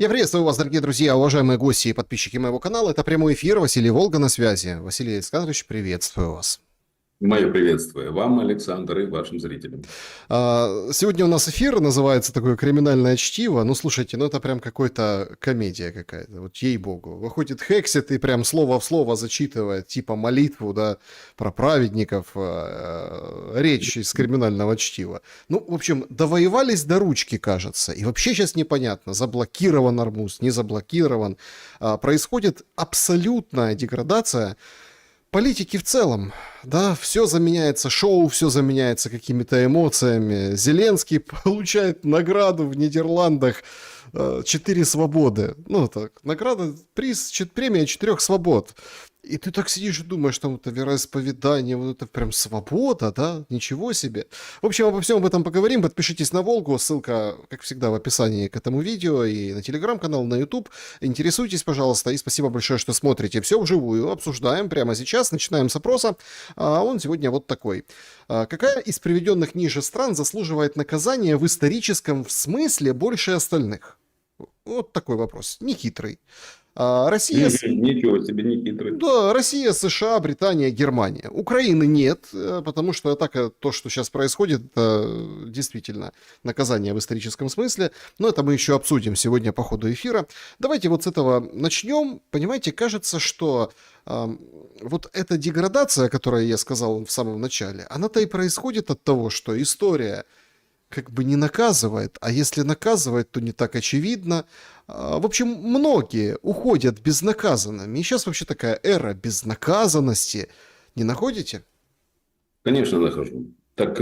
Я приветствую вас, дорогие друзья, уважаемые гости и подписчики моего канала. Это прямой эфир, Василий Волга на связи. Василий Александрович, приветствую вас. Мое приветствие вам, Александр, и вашим зрителям. Сегодня у нас эфир, называется такое «Криминальное чтиво». Ну, слушайте, ну это прям какой-то комедия какая-то, вот ей-богу. Выходит Хексит и прям слово в слово зачитывает, типа молитву, да, про праведников, речь из «Криминального чтива». Ну, в общем, довоевались до ручки, кажется. И вообще сейчас непонятно, заблокирован Армуз, не заблокирован. Происходит абсолютная деградация политики в целом. Да, все заменяется шоу, все заменяется какими-то эмоциями. Зеленский получает награду в Нидерландах 4 свободы. Ну, так, награда, приз, премия 4 свобод. И ты так сидишь и думаешь, что это вероисповедание, вот это прям свобода, да? Ничего себе. В общем, обо всем об этом поговорим. Подпишитесь на Волгу, ссылка, как всегда, в описании к этому видео и на телеграм-канал, на YouTube. Интересуйтесь, пожалуйста, и спасибо большое, что смотрите. Все вживую, обсуждаем прямо сейчас. Начинаем с опроса. Он сегодня вот такой. Какая из приведенных ниже стран заслуживает наказания в историческом смысле больше остальных? Вот такой вопрос, нехитрый. Россия, Ничего себе, не хитрый. да, Россия, США, Британия, Германия. Украины нет, потому что атака, то, что сейчас происходит, это действительно наказание в историческом смысле. Но это мы еще обсудим сегодня по ходу эфира. Давайте вот с этого начнем. Понимаете, кажется, что вот эта деградация, о которой я сказал в самом начале, она-то и происходит от того, что история как бы не наказывает, а если наказывает, то не так очевидно. В общем, многие уходят безнаказанными. И сейчас вообще такая эра безнаказанности. Не находите? Конечно, нахожу. Так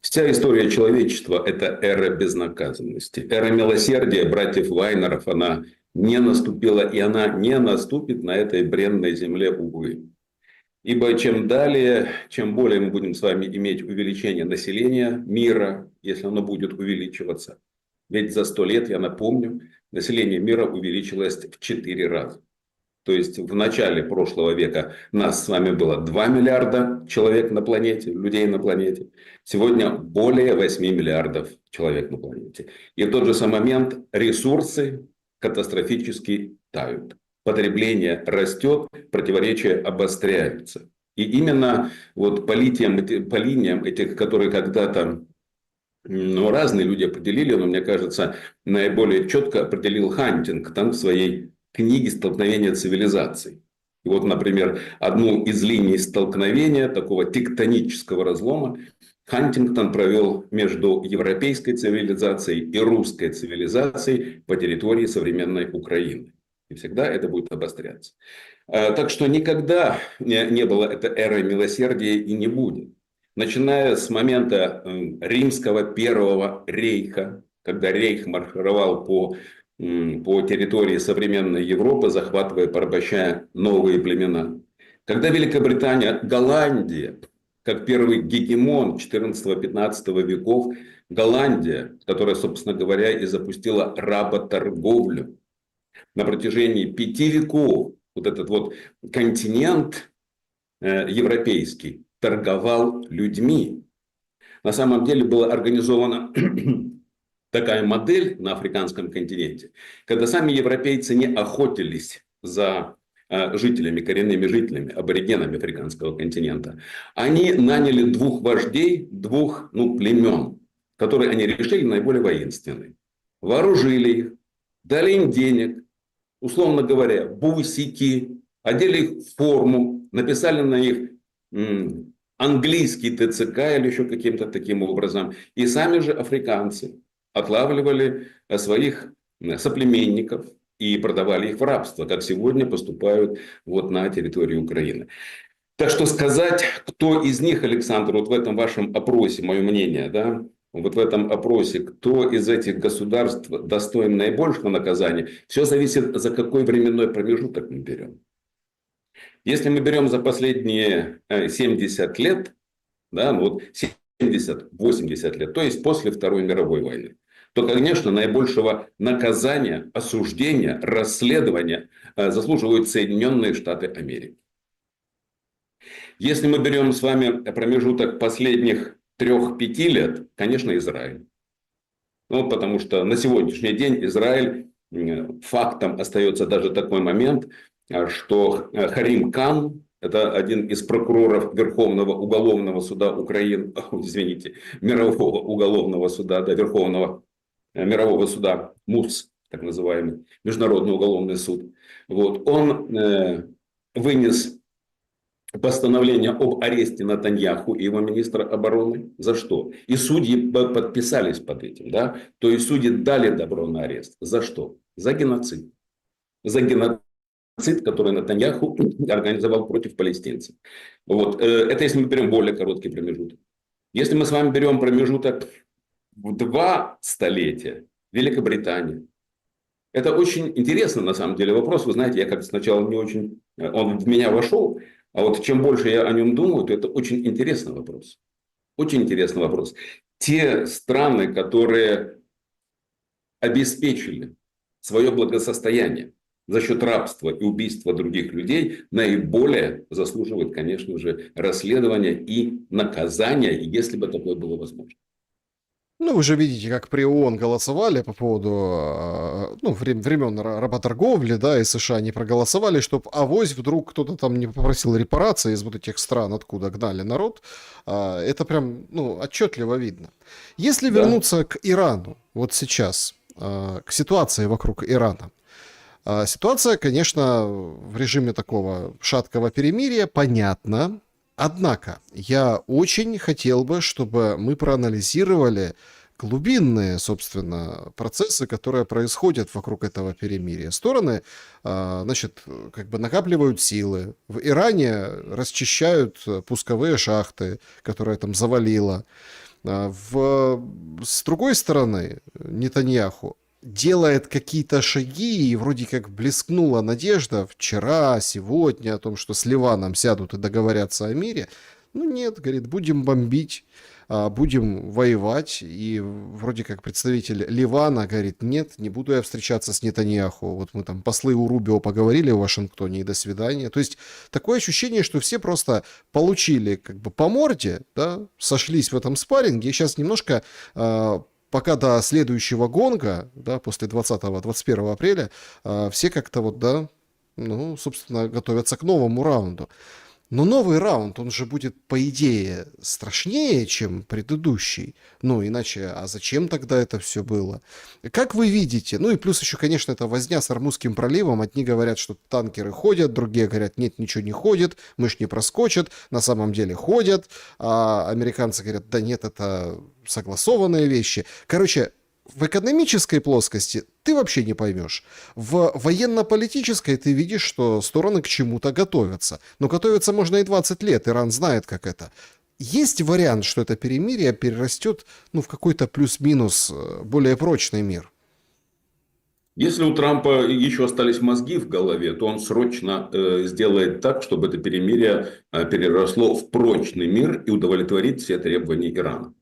вся история человечества – это эра безнаказанности. Эра милосердия братьев Вайнеров, она не наступила, и она не наступит на этой бренной земле, увы. Ибо чем далее, чем более мы будем с вами иметь увеличение населения мира, если оно будет увеличиваться. Ведь за 100 лет, я напомню, население мира увеличилось в 4 раза. То есть в начале прошлого века нас с вами было 2 миллиарда человек на планете, людей на планете. Сегодня более 8 миллиардов человек на планете. И в тот же самый момент ресурсы катастрофически тают. Потребление растет, противоречия обостряются. И именно вот по линиям этих, которые когда-то разные люди определили, но мне кажется, наиболее четко определил Хантингтон в своей книге «Столкновение цивилизаций». И вот, например, одну из линий столкновения, такого тектонического разлома, Хантингтон провел между европейской цивилизацией и русской цивилизацией по территории современной Украины. И всегда это будет обостряться. Так что никогда не было этой эры милосердия и не будет. Начиная с момента римского первого рейха, когда рейх маршировал по территории современной Европы, захватывая, порабощая новые племена. Когда Великобритания, Голландия, как первый гегемон 14-15 веков, Голландия, которая, собственно говоря, и запустила работорговлю, на протяжении 5 веков вот этот вот континент европейский торговал людьми. На самом деле была организована такая модель на африканском континенте, когда сами европейцы не охотились за жителями, коренными жителями, аборигенами африканского континента. Они наняли 2 вождей, 2 племен, которые они решили наиболее воинственные. Вооружили их, дали им денег, условно говоря, бусики, одели их в форму, написали на них английский ТЦК или еще каким-то таким образом. И сами же африканцы отлавливали своих соплеменников и продавали их в рабство, как сегодня поступают вот на территории Украины. Так что сказать, кто из них, Александр, вот в этом вашем опросе, мое мнение, да, вот в этом опросе, кто из этих государств достоин наибольшего наказания, все зависит, за какой временной промежуток мы берем. Если мы берем за последние 70 лет, да, вот 70-80 лет, то есть после Второй мировой войны, то, конечно, наибольшего наказания, осуждения, расследования заслуживают Соединенные Штаты Америки. Если мы берем с вами промежуток последних 3-5 лет, конечно, Израиль. Ну, потому что на сегодняшний день Израиль фактом остается даже такой момент, что Харим Кан, это один из прокуроров Верховного уголовного суда Украины, извините, Мирового уголовного суда, да, Верховного мирового суда, МУС, так называемый, Международный уголовный суд. Вот, он вынес постановление об аресте Нетаньяху и его министра обороны. За что? И судьи подписались под этим. Да? То есть судьи дали добро на арест. За что? За геноцид. За геноцид, который Нетаньяху организовал против палестинцев. Вот. Это если мы берем более короткий промежуток. Если мы с вами берем промежуток в 2 столетия, Великобритания. Это очень интересный на самом деле вопрос. Вы знаете, я как-то сначала не очень... Он в меня вошел. А вот чем больше я о нем думаю, то это очень интересный вопрос. Очень интересный вопрос. Те страны, которые обеспечили свое благосостояние за счет рабства и убийства других людей, наиболее заслуживают, конечно же, расследования и наказания, если бы такое было возможно. Ну, вы же видите, как при ООН голосовали по поводу времен работорговли, да, и США не проголосовали, чтобы авось вдруг кто-то там не попросил репарации из вот этих стран, откуда гнали народ. Это прям, отчетливо видно. Если Да. вернуться к Ирану, вот сейчас, к ситуации вокруг Ирана. Ситуация, конечно, в режиме такого шаткого перемирия, понятна. Однако, я очень хотел бы, чтобы мы проанализировали глубинные, собственно, процессы, которые происходят вокруг этого перемирия. Стороны, как бы накапливают силы. В Иране расчищают пусковые шахты, которые там завалило. С другой стороны, Нетаньяху делает какие-то шаги, и вроде как блескнула надежда вчера, сегодня о том, что с Ливаном сядут и договорятся о мире. Ну нет, говорит, будем бомбить, будем воевать. И вроде как представитель Ливана говорит, нет, не буду я встречаться с Нетаньяху. Вот мы там послы у Рубио поговорили в Вашингтоне, и до свидания. То есть такое ощущение, что все просто получили как бы по морде, да, сошлись в этом спарринге, и сейчас немножко... Пока до следующего гонга, да, после 20-21 апреля, все как-то вот, да, собственно, готовятся к новому раунду. Но новый раунд, он же будет, по идее, страшнее, чем предыдущий. Ну, иначе, а зачем тогда это все было? Как вы видите? Ну, и плюс еще, конечно, это возня с Ормузским проливом. Одни говорят, что танкеры ходят, другие говорят, нет, ничего не ходит, мышь не проскочит. На самом деле ходят. А американцы говорят, да нет, это согласованные вещи. Короче, в экономической плоскости ты вообще не поймешь. В военно-политической ты видишь, что стороны к чему-то готовятся. Но готовиться можно и 20 лет. Иран знает, как это. Есть вариант, что это перемирие перерастет в какой-то плюс-минус более прочный мир? Если у Трампа еще остались мозги в голове, то он срочно сделает так, чтобы это перемирие переросло в прочный мир и удовлетворит все требования Ирана.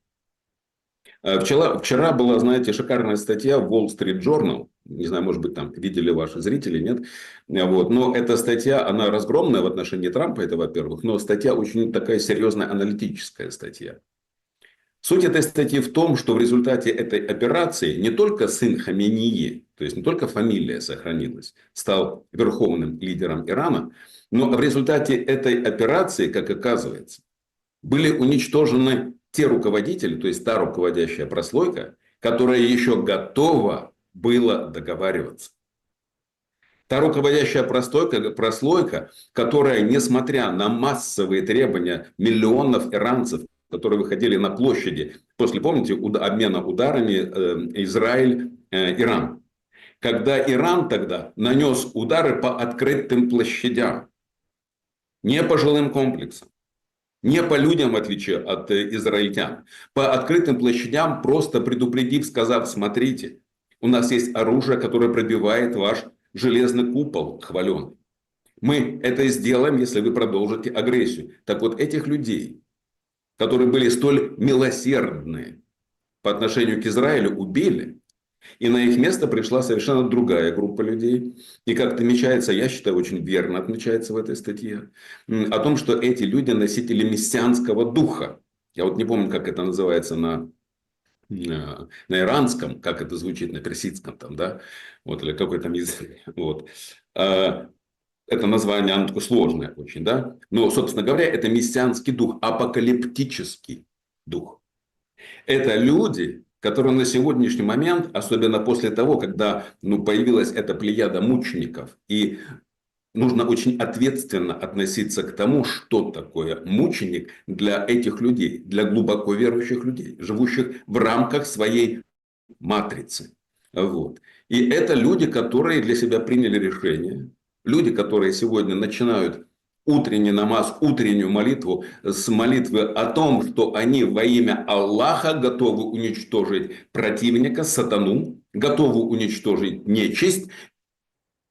Вчера была, знаете, шикарная статья в Wall Street Journal. Не знаю, может быть, там видели ваши зрители, нет. Вот. Но эта статья, она разгромная в отношении Трампа, это во-первых. Но статья очень такая серьезная аналитическая статья. Суть этой статьи в том, что в результате этой операции не только сын Хаменеи, то есть не только фамилия сохранилась, стал верховным лидером Ирана, но в результате этой операции, как оказывается, были уничтожены те руководители, то есть та руководящая прослойка, которая еще готова была договариваться. Та руководящая прослойка, которая, несмотря на массовые требования миллионов иранцев, которые выходили на площади после, помните, обмена ударами Израиль-Иран. Когда Иран тогда нанес удары по открытым площадям, не по жилым комплексам, не по людям, в отличие от израильтян, по открытым площадям, просто предупредив, сказав, смотрите, у нас есть оружие, которое пробивает ваш железный купол хваленый. Мы это сделаем, если вы продолжите агрессию. Так вот, этих людей, которые были столь милосердны по отношению к Израилю, убили. И на их место пришла совершенно другая группа людей. И как отмечается, я считаю, очень верно отмечается в этой статье, о том, что эти люди носители мессианского духа. Я вот не помню, как это называется на на иранском, как это звучит, на персидском там, да, вот, или какой там язык, вот. Это название, оно такое сложное очень, да. Но, собственно говоря, это мессианский дух, апокалиптический дух. Это люди, которые на сегодняшний момент, особенно после того, когда появилась эта плеяда мучеников, и нужно очень ответственно относиться к тому, что такое мученик для этих людей, для глубоко верующих людей, живущих в рамках своей матрицы. Вот. И это люди, которые для себя приняли решение, люди, которые сегодня начинают утренний намаз, утреннюю молитву с молитвы о том, что они во имя Аллаха готовы уничтожить противника, сатану, готовы уничтожить нечисть,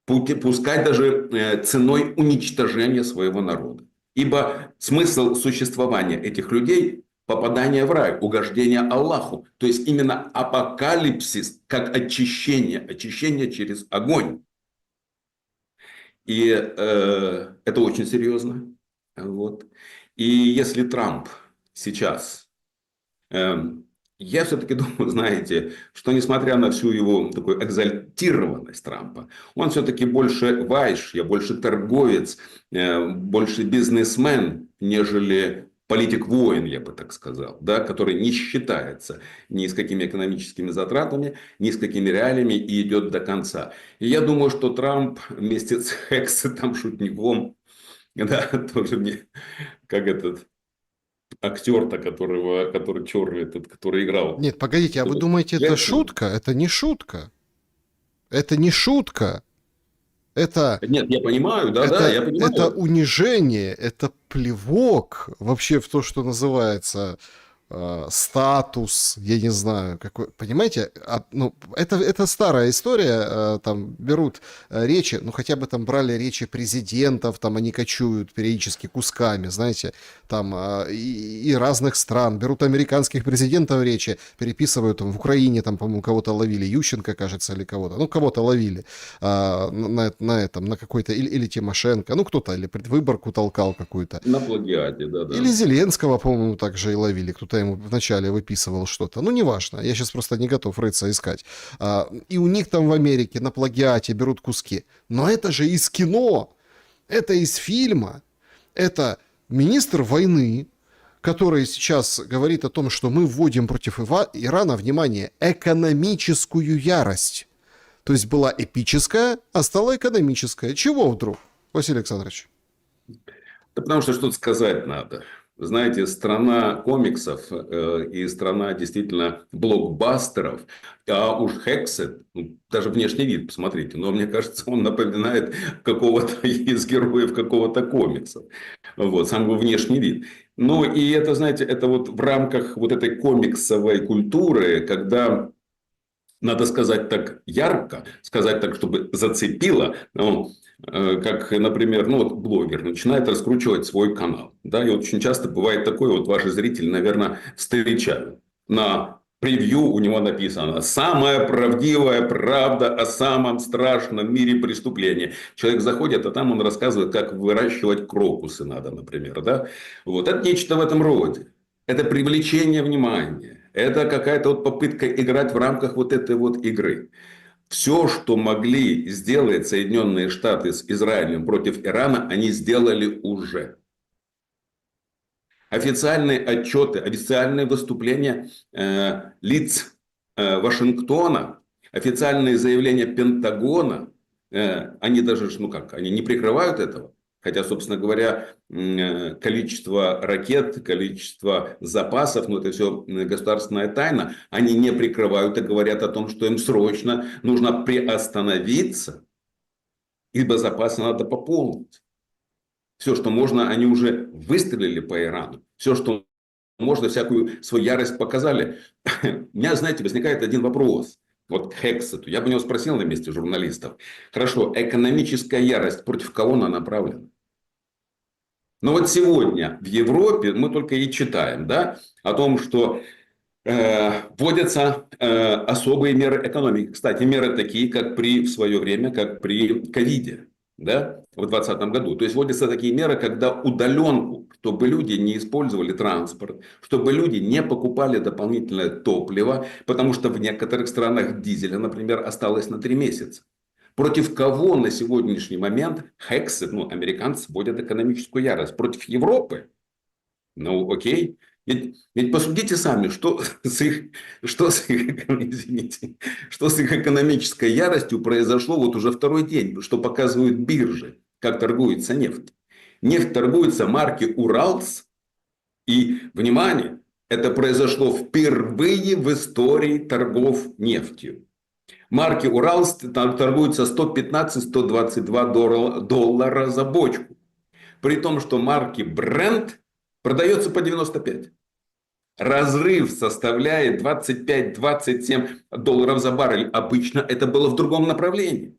пускай даже ценой уничтожения своего народа. Ибо смысл существования этих людей – попадание в рай, угождение Аллаху. То есть именно апокалипсис как очищение, очищение через огонь. И это очень серьезно. Вот. И если Трамп сейчас... Я все-таки думаю, знаете, что несмотря на всю его такую экзальтированность Трампа, он все-таки больше вайш, я больше торговец, больше бизнесмен, нежели политик-воин, я бы так сказал, да, который не считается ни с какими экономическими затратами, ни с какими реалиями и идет до конца. И я думаю, что Трамп вместе с Хексетом, шутником, да, тоже мне, как этот... актер-то, который черный, этот, который играл. Нет, погодите, а вы думаете, это шутка? Это не шутка. Это не шутка. Это, Нет, я понимаю, да, я понимаю. это унижение, это плевок вообще в то, что называется статус, я не знаю, какой, понимаете, это старая история, там берут речи, хотя бы там брали речи президентов, там они кочуют периодически кусками, знаете, там и разных стран, берут американских президентов речи, переписывают там в Украине, там, по-моему, кого-то ловили, Ющенко, кажется, или кого-то, кого-то ловили на этом, на какой-то, или Тимошенко, кто-то, или предвыборку толкал какую-то. На плагиате, да. Или Зеленского, по-моему, также и ловили, кто-то ему вначале выписывал что-то. Неважно, я сейчас просто не готов рыться искать. И у них там в Америке на плагиате берут куски. Но это же из кино, это из фильма, это министр войны, который сейчас говорит о том, что мы вводим против Ирана, внимание, экономическую ярость. То есть была эпическая, а стала экономическая. Чего вдруг, Василий Александрович? Да потому что что-то сказать надо. Знаете, страна комиксов и страна действительно блокбастеров, а уж Хексет, даже внешний вид, посмотрите, но мне кажется, он напоминает какого-то из героев какого-то комикса. Вот, сам его внешний вид. И это, знаете, это вот в рамках вот этой комиксовой культуры, когда... Надо сказать так ярко, сказать так, чтобы зацепило. Как, например, блогер начинает раскручивать свой канал. Да, и очень часто бывает такое, ваши зрители, наверное, встречают. На превью у него написано: «Самая правдивая правда о самом страшном мире преступления». Человек заходит, а там он рассказывает, как выращивать крокусы надо, например. Да? Это нечто в этом роде. Это привлечение внимания. Это какая-то попытка играть в рамках этой игры. Все, что могли сделать Соединенные Штаты с Израилем против Ирана, они сделали уже. Официальные отчеты, официальные выступления лиц Вашингтона, официальные заявления Пентагона, они даже, они не прикрывают этого. Хотя, собственно говоря, количество ракет, количество запасов, это все государственная тайна, они не прикрывают и говорят о том, что им срочно нужно приостановиться, ибо запасы надо пополнить. Все, что можно, они уже выстрелили по Ирану. Все, что можно, всякую свою ярость показали. У меня, знаете, возникает один вопрос. К Хексету. Я бы у него спросил на месте журналистов. Хорошо, экономическая ярость, против кого она направлена? Но сегодня в Европе мы только и читаем, да, о том, что вводятся особые меры экономики. Кстати, меры такие, как в свое время, как при ковиде. да, в 2020 году. То есть вводятся такие меры, когда удаленку, чтобы люди не использовали транспорт, чтобы люди не покупали дополнительное топливо, потому что в некоторых странах дизеля, например, осталось на 3 месяца. Против кого на сегодняшний момент Hexit, ну, американцы вводят экономическую ярость? Против Европы? Ну, окей. Ведь посудите сами, извините, что с их экономической яростью произошло вот уже второй день, что показывают биржи, как торгуется нефть. Нефть торгуется марки Уралс. И, внимание, это произошло впервые в истории торгов нефтью. Марки Уралс торгуются 115-122 доллара за бочку. При том, что марки Brent продается по 95. Разрыв составляет 25-27 долларов за баррель. Обычно это было в другом направлении.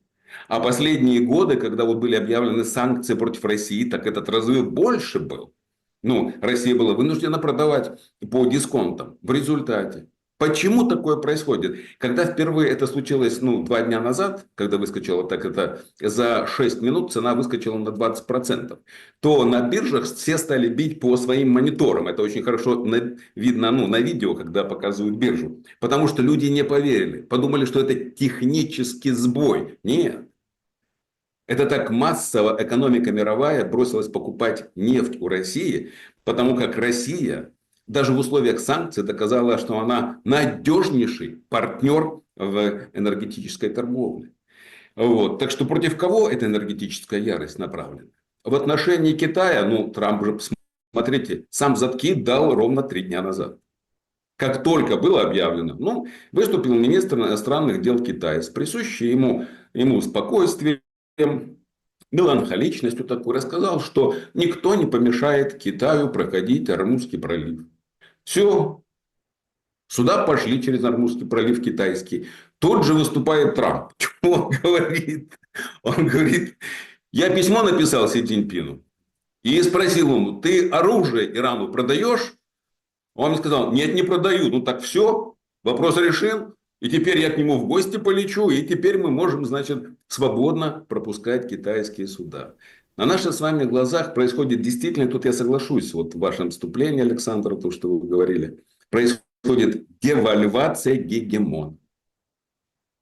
А последние годы, когда вот были объявлены санкции против России, так этот разрыв больше был. Ну, Россия была вынуждена продавать по дисконтам. В результате. Почему такое происходит? Когда впервые это случилось 2 дня назад, когда выскочила так это за 6 минут, цена выскочила на 20%, то на биржах все стали бить по своим мониторам. Это очень хорошо видно на видео, когда показывают биржу. Потому что люди не поверили. Подумали, что это технический сбой. Нет. Это так массово экономика мировая бросилась покупать нефть у России, потому как Россия даже в условиях санкций доказала, что она надежнейший партнер в энергетической торговле. Вот. Так что против кого эта энергетическая ярость направлена? В отношении Китая, Трамп уже, посмотрите, сам задки дал ровно 3 дня назад. Как только было объявлено, выступил министр иностранных дел Китая с присущей ему спокойствием, меланхоличностью такой, рассказал, что никто не помешает Китаю проходить Ормузский пролив. Все. Сюда пошли через Ормузский пролив китайский. Тут же выступает Трамп. Что он говорит? Он говорит, я письмо написал Си Цзиньпину и спросил ему, ты оружие Ирану продаешь? Он мне сказал, нет, не продаю. Так все, вопрос решен. И теперь я к нему в гости полечу. И теперь мы можем, свободно пропускать китайские суда. На наших с вами глазах происходит действительно, тут я соглашусь, вот в вашем вступлении, Александр, то, что вы говорили, происходит девальвация гегемона.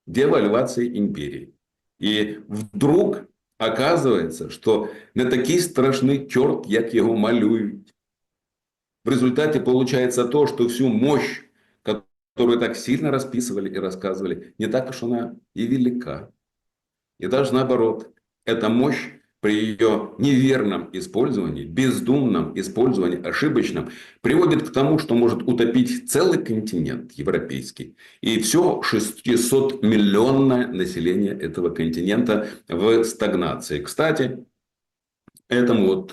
Девальвация империи. И вдруг оказывается, что не такий страшный черт, як его малюют. В результате получается то, что всю мощь, которую так сильно расписывали и рассказывали, не так уж она и велика. И даже наоборот, эта мощь при ее неверном использовании, бездумном использовании, ошибочном, приводит к тому, что может утопить целый континент европейский. И все 600-миллионное население этого континента в стагнации. Кстати, этому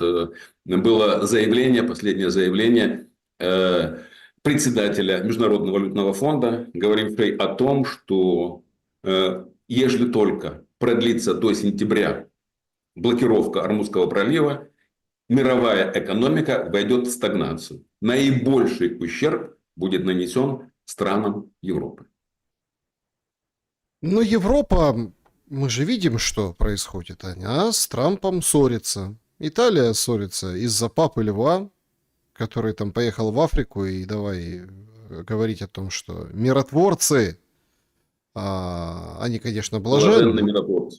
было заявление, последнее заявление председателя Международного валютного фонда, говоривший о том, что если только продлится до сентября блокировка Ормузского пролива, мировая экономика войдет в стагнацию. Наибольший ущерб будет нанесен странам Европы. Но Европа, мы же видим, что происходит. Она с Трампом ссорится. Италия ссорится из-за папы Льва, который там поехал в Африку и давай говорить о том, что миротворцы, они, конечно, блаженны.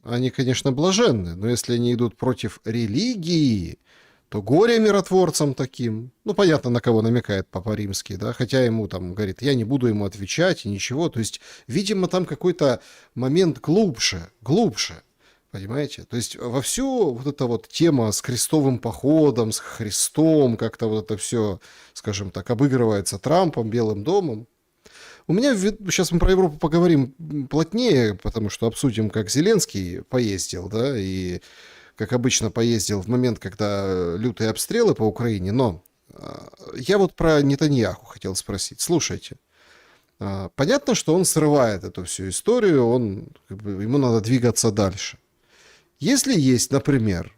Они, конечно, блаженны, но если они идут против религии, то горе миротворцам таким. Понятно, на кого намекает Папа Римский, да, хотя ему там говорит, я не буду ему отвечать и ничего. То есть, видимо, там какой-то момент глубже, понимаете? То есть, вовсю вот эта вот тема с крестовым походом, с Христом, как-то вот это все, скажем так, обыгрывается Трампом, Белым домом. У меня, сейчас мы про Европу поговорим плотнее, потому что обсудим, как Зеленский поездил, да, и, как обычно, поездил в момент, когда лютые обстрелы по Украине. Но я вот про Нетаньяху хотел спросить. Слушайте, понятно, что он срывает эту всю историю, ему надо двигаться дальше. Если есть, например,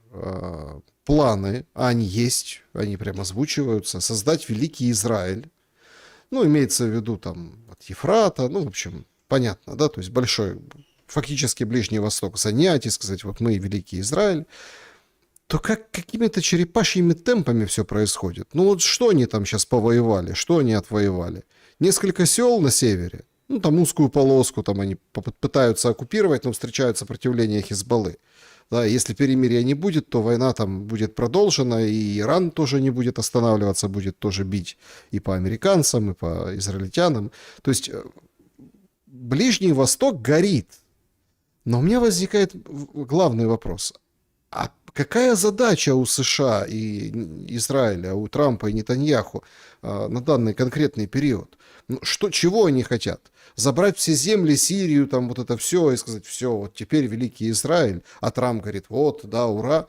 планы, а они есть, они прям озвучиваются, создать Великий Израиль, имеется в виду там от Ефрата, в общем, понятно, да, то есть большой фактически Ближний Восток занять и сказать, вот мы великий Израиль, то как какими-то черепашьими темпами все происходит. Ну вот что они там сейчас повоевали, что они отвоевали? Несколько сел на севере, ну там узкую полоску там они пытаются оккупировать, но встречают сопротивление Хизбаллы. Да, если перемирия не будет, то война там будет продолжена, и Иран тоже не будет останавливаться, будет тоже бить и по американцам, и по израильтянам. То есть Ближний Восток горит. Но у меня возникает главный вопрос. А какая задача у США и Израиля, у Трампа и Нетаньяху на данный конкретный период? Ну, чего они хотят? Забрать все земли, Сирию, там вот это все, и сказать, все, вот теперь великий Израиль, а Трамп говорит, вот, да, ура.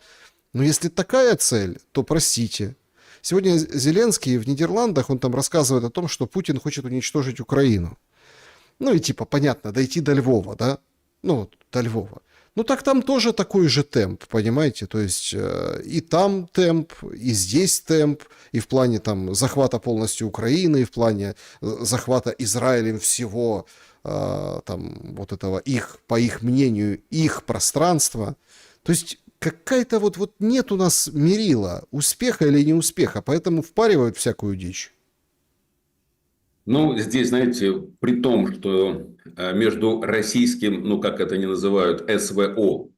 Но если такая цель, то простите. Сегодня Зеленский в Нидерландах, он там рассказывает о том, что Путин хочет уничтожить Украину. Ну и типа, понятно, дойти до Львова, да? Ну, до Львова. Ну так там тоже такой же темп, понимаете? То есть и там темп, и здесь темп, и в плане там захвата полностью Украины, и в плане захвата Израилем всего там вот этого их, по их мнению, их пространства. То есть какая-то вот нет у нас мерила, успеха или неуспеха, поэтому впаривают всякую дичь. Ну, здесь, знаете, при том, что между российским, ну, как это они называют, СВО,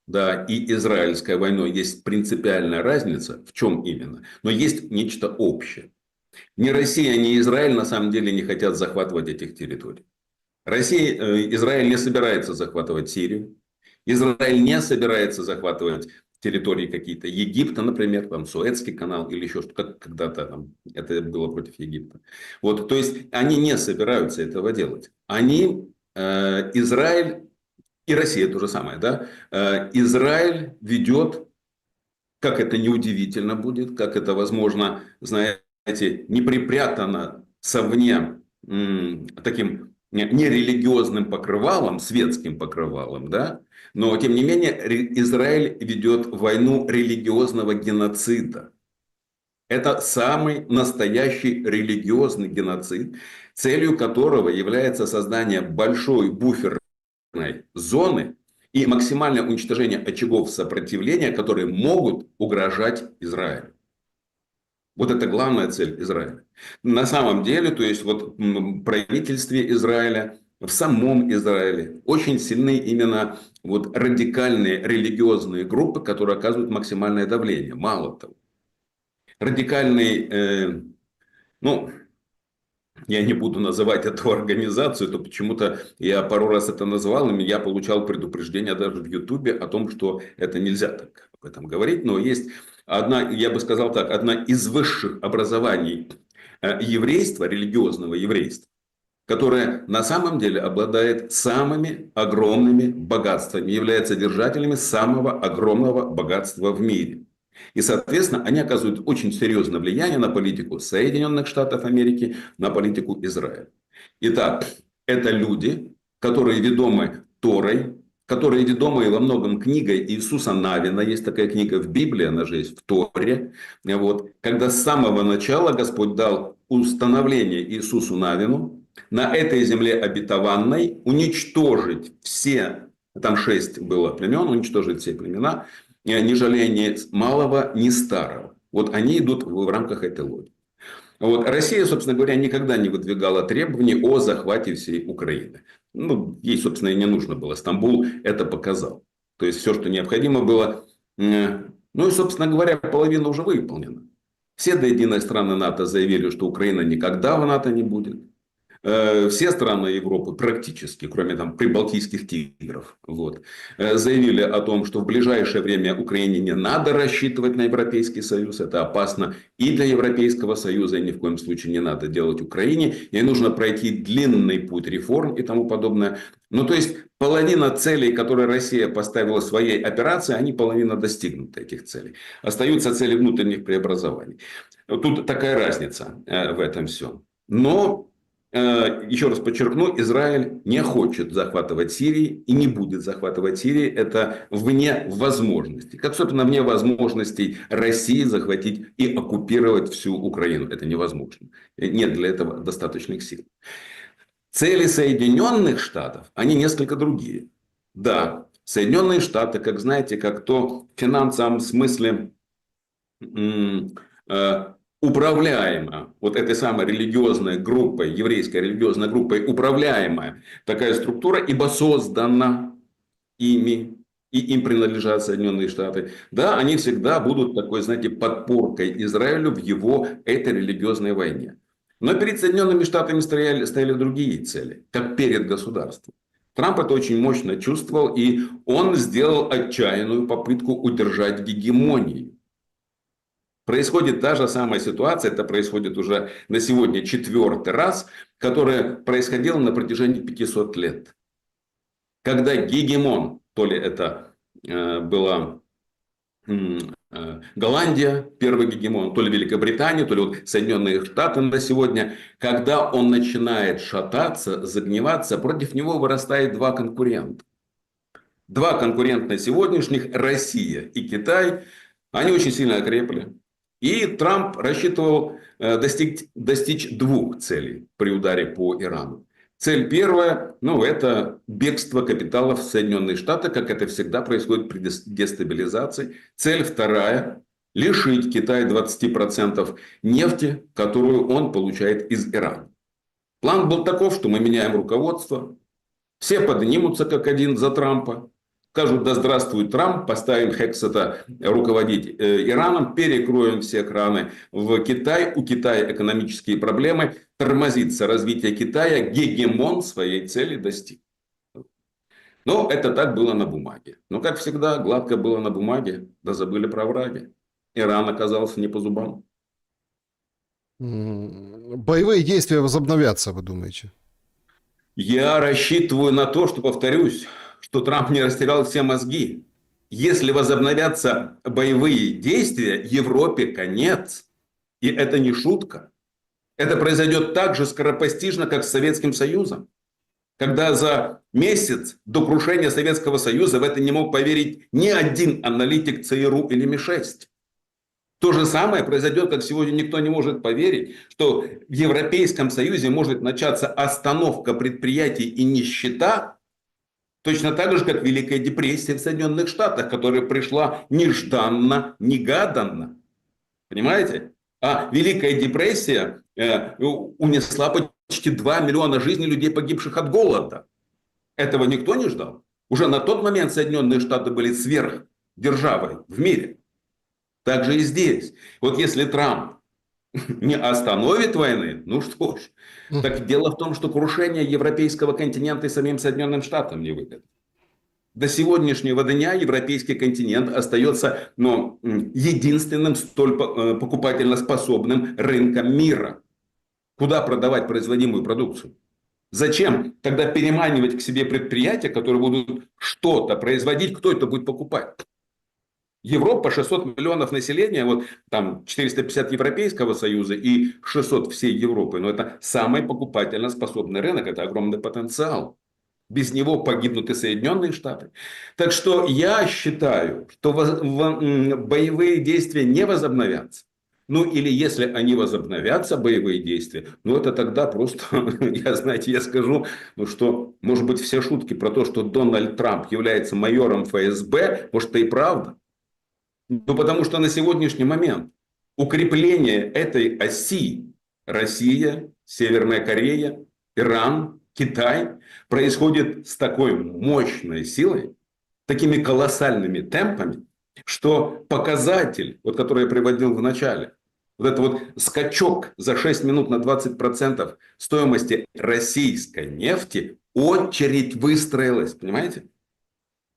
да, и израильской войной есть принципиальная разница, в чем именно, но есть нечто общее. Ни Россия, ни Израиль на самом деле не хотят захватывать этих территорий. Израиль не собирается захватывать Сирию. Израиль не собирается захватывать территории какие-то Египта, например, там Суэцкий канал или еще что-то, как когда-то там это было против Египта. Вот, то есть они не собираются этого делать. Израиль и Россия то же самое, да? Израиль ведет, как это неудивительно будет, как это возможно, знаете, не припрятано совне таким нерелигиозным покрывалом, светским покрывалом, да, но тем не менее Израиль ведет войну религиозного геноцида. Это самый настоящий религиозный геноцид, целью которого является создание большой буферной зоны и максимальное уничтожение очагов сопротивления, которые могут угрожать Израилю. Вот это главная цель Израиля. На самом деле, то есть вот в правительстве Израиля, в самом Израиле очень сильны именно вот радикальные религиозные группы, которые оказывают максимальное давление. Мало того, радикальный, ну, я не буду называть эту организацию, то почему-то я пару раз это назвал, и я получал предупреждение даже в Ютубе о том, что это нельзя так об этом говорить. Но есть одна, я бы сказал так, одна из высших образований еврейства, религиозного еврейства, которая на самом деле обладает самыми огромными богатствами, является держателями самого огромного богатства в мире. И, соответственно, они оказывают очень серьезное влияние на политику Соединенных Штатов Америки, на политику Израиля. Итак, это люди, которые ведомы Торой, которые ведомы во многом книгой Иисуса Навина. Есть такая книга в Библии, она же есть в Торе. Вот. Когда с самого начала Господь дал установление Иисусу Навину на этой земле обетованной уничтожить все, там 6 было племен, уничтожить все племена, не жалея ни малого, ни старого. Вот они идут в рамках этой логики. Вот. Россия, собственно говоря, никогда не выдвигала требований о захвате всей Украины. Ну, ей, собственно, и не нужно было. Стамбул это показал. То есть, все, что необходимо было. Ну, и, собственно говоря, половина уже выполнена. Все до единой страны НАТО заявили, что Украина никогда в НАТО не будет. Все страны Европы практически, кроме там прибалтийских тигров, вот, заявили о том, что в ближайшее время Украине не надо рассчитывать на Европейский Союз. Это опасно и для Европейского Союза, и ни в коем случае не надо делать Украине. Ей нужно пройти длинный путь реформ и тому подобное. Ну, то есть, половина целей, которые Россия поставила своей операции, они половина достигнуты этих целей. Остаются цели внутренних преобразований. Тут такая разница в этом всем. Но еще раз подчеркну, Израиль не хочет захватывать Сирию и не будет захватывать Сирию. Это вне возможностей. Как, собственно, вне возможностей России захватить и оккупировать всю Украину. Это невозможно. Нет для этого достаточных сил. Цели Соединенных Штатов, они несколько другие. Да, Соединенные Штаты, как знаете, как то в финансовом смысле м, э, управляемая вот этой самой религиозной группой, еврейской религиозной группой, управляемая такая структура, ибо создана ими, и им принадлежат Соединенные Штаты, да, они всегда будут такой, знаете, подпоркой Израилю в его этой религиозной войне. Но перед Соединенными Штатами стояли другие цели, как перед государством. Трамп это очень мощно чувствовал, и он сделал отчаянную попытку удержать гегемонию. Происходит та же самая ситуация, это происходит уже на сегодня 4-й раз, которая происходила на протяжении 500 лет. Когда гегемон, то ли это была Голландия, первый гегемон, то ли Великобритания, то ли вот Соединенные Штаты на сегодня, когда он начинает шататься, загниваться, против него вырастает два конкурента. Два конкурента сегодняшних, Россия и Китай, они очень сильно окрепли. И Трамп рассчитывал достичь двух целей при ударе по Ирану. Цель первая, ну, это бегство капиталов в Соединенные Штаты, как это всегда происходит при дестабилизации. Цель вторая, лишить Китая 20% нефти, которую он получает из Ирана. План был таков, что мы меняем руководство, все поднимутся как один за Трампа, скажут: да здравствует Трамп, поставим Хексета руководить Ираном, перекроем все краны в Китай, у Китая экономические проблемы, тормозится развитие Китая, гегемон своей цели достиг. Но это так было на бумаге. Но, как всегда, гладко было на бумаге, да забыли про враги. Иран оказался не по зубам. Боевые действия возобновятся, вы думаете? Я рассчитываю на то, что, повторюсь, что Трамп не растерял все мозги. Если возобновятся боевые действия, Европе конец. И это не шутка. Это произойдет так же скоропостижно, как с Советским Союзом. Когда за месяц до крушения Советского Союза в это не мог поверить ни один аналитик ЦРУ или МИ-6. То же самое произойдет, как сегодня никто не может поверить, что в Европейском Союзе может начаться остановка предприятий и нищета, точно так же, как Великая депрессия в Соединенных Штатах, которая пришла нежданно, негаданно. Понимаете? А Великая депрессия унесла почти 2 миллиона жизней людей, погибших от голода. Этого никто не ждал. Уже на тот момент Соединенные Штаты были сверхдержавой в мире. Так же и здесь. Вот если Трамп не остановит войны, ну что ж. Так дело в том, что крушение европейского континента и самим Соединенным Штатам не выгодно. До сегодняшнего дня европейский континент остается единственным столь покупательно способным рынком мира. Куда продавать производимую продукцию? Зачем тогда переманивать к себе предприятия, которые будут что-то производить, кто это будет покупать? Европа, 600 миллионов населения, вот там 450 Европейского Союза и 600 всей Европы. Но это самый покупательно способный рынок, это огромный потенциал. Без него погибнут и Соединенные Штаты. Так что я считаю, что боевые действия не возобновятся. Ну или если они возобновятся, боевые действия, ну это тогда просто, я скажу, ну что, может быть, все шутки про то, что Дональд Трамп является майором ФСБ, может, это и правда. Ну, потому что на сегодняшний момент укрепление этой оси Россия, Северная Корея, Иран, Китай происходит с такой мощной силой, такими колоссальными темпами, что показатель, вот который я приводил в начале, вот этот вот скачок за 6 минут на 20% стоимости российской нефти, очередь выстроилась, понимаете?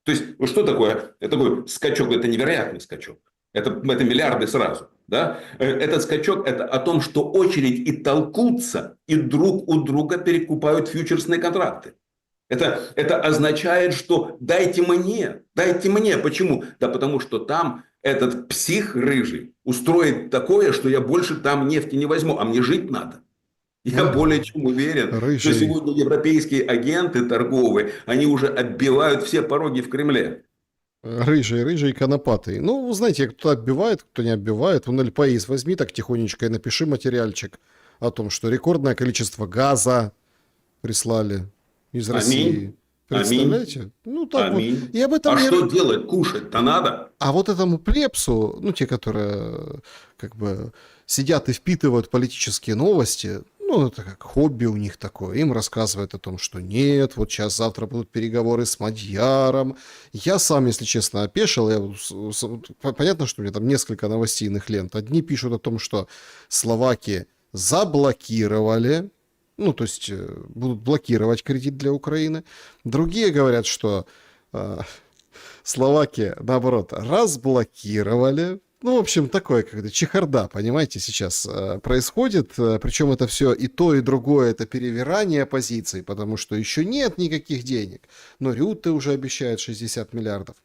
То есть, вот что такое? Это такой скачок, это невероятный скачок. Это миллиарды сразу. Да? Этот скачок, это о том, что очередь и толкутся, и друг у друга перекупают фьючерсные контракты. Это означает, что дайте мне. Почему? Да потому что там этот псих рыжий устроит такое, что я больше там нефти не возьму, а мне жить надо. Я более чем уверен, что сегодня европейские агенты торговые, они уже оббивают все пороги в Кремле. Рыжий конопатый. Ну, вы знаете, кто отбивает, кто не отбивает. Вон ЛПИС возьми так тихонечко и напиши материальчик о том, что рекордное количество газа прислали из России. Аминь. Представляете? Ну, так вот. Аминь. И об этом А не... что делать? Кушать-то надо. А вот этому плебсу, ну, те, которые как бы сидят и впитывают политические новости, ну, это как хобби у них такое, им рассказывают о том, что нет, вот сейчас завтра будут переговоры с Мадьяром. Я сам, если честно, опешил. Понятно, что у меня там несколько новостейных лент. Одни пишут о том, что словаки заблокировали, ну, то есть будут блокировать кредит для Украины. Другие говорят, что Словакия, наоборот, разблокировали. Ну, в общем, такое, когда чехарда, понимаете, сейчас происходит. Причем это все и то, и другое, это перевирание позиций, потому что еще нет никаких денег. Но Рютте уже обещает 60 миллиардов.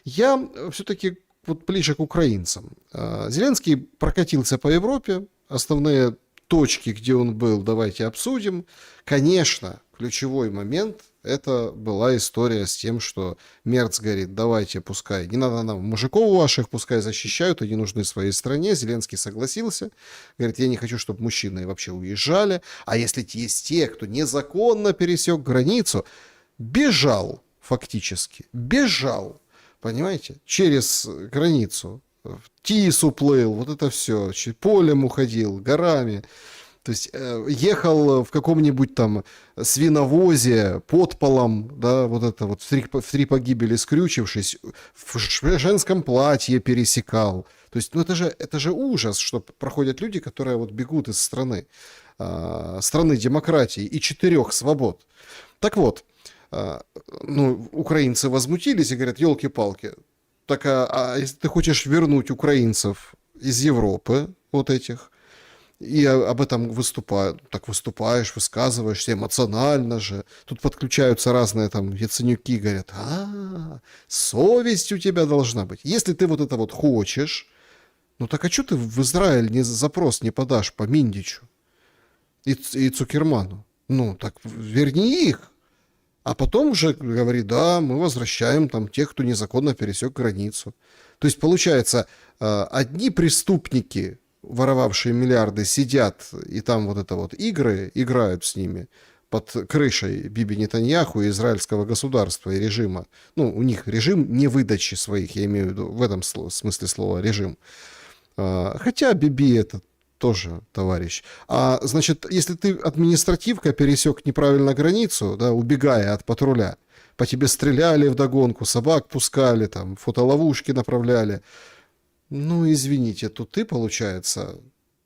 Я все-таки вот ближе к украинцам. Зеленский прокатился по Европе. Основные точки, где он был, давайте обсудим. Конечно, ключевой момент – это была история с тем, что Мерц говорит, давайте, пускай, не надо нам мужиков ваших, пускай защищают, они нужны своей стране. Зеленский согласился, говорит, я не хочу, чтобы мужчины вообще уезжали, а если есть те, кто незаконно пересек границу, бежал фактически, бежал, понимаете, через границу, в Тис уплыл, вот это все, полем уходил, горами. То есть ехал в каком-нибудь там свиновозе под полом, да, вот это вот в три погибели скрючившись, в женском платье пересекал. То есть, ну это же ужас, что проходят люди, которые вот бегут из страны, страны демократии и 4 свобод. Так вот, ну, украинцы возмутились и говорят, елки-палки, так а если ты хочешь вернуть украинцев из Европы, вот этих, и об этом выступаешь, высказываешься эмоционально же. Тут подключаются разные там яценюки, говорят, совесть у тебя должна быть. Если ты вот это вот хочешь, ну так а что ты в Израиль запрос не подашь по Миндичу и Цукерману? Ну так верни их. А потом уже говорит, да, мы возвращаем там тех, кто незаконно пересек границу. То есть получается, одни преступники, воровавшие миллиарды, сидят и там вот это вот игры играют с ними под крышей Биби Нетаньяху и израильского государства и режима. Ну, у них режим невыдачи своих, я имею в виду в этом смысле слова режим. Хотя Биби это тоже товарищ. А значит, если ты административка пересек неправильно границу, да, убегая от патруля, по тебе стреляли вдогонку, собак пускали, там, фотоловушки направляли, ну, извините, тут ты, получается,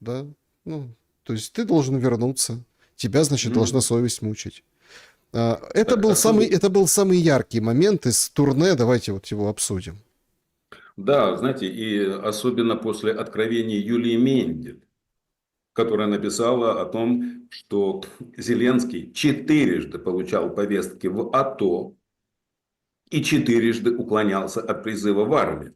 да, ну, то есть ты должен вернуться, тебя, значит, должна совесть мучить. Это был самый яркий момент из турне, давайте вот его обсудим. Да, знаете, и особенно после откровений Юлии Мендель, которая написала о том, что Зеленский 4 получал повестки в АТО и 4 уклонялся от призыва в армию.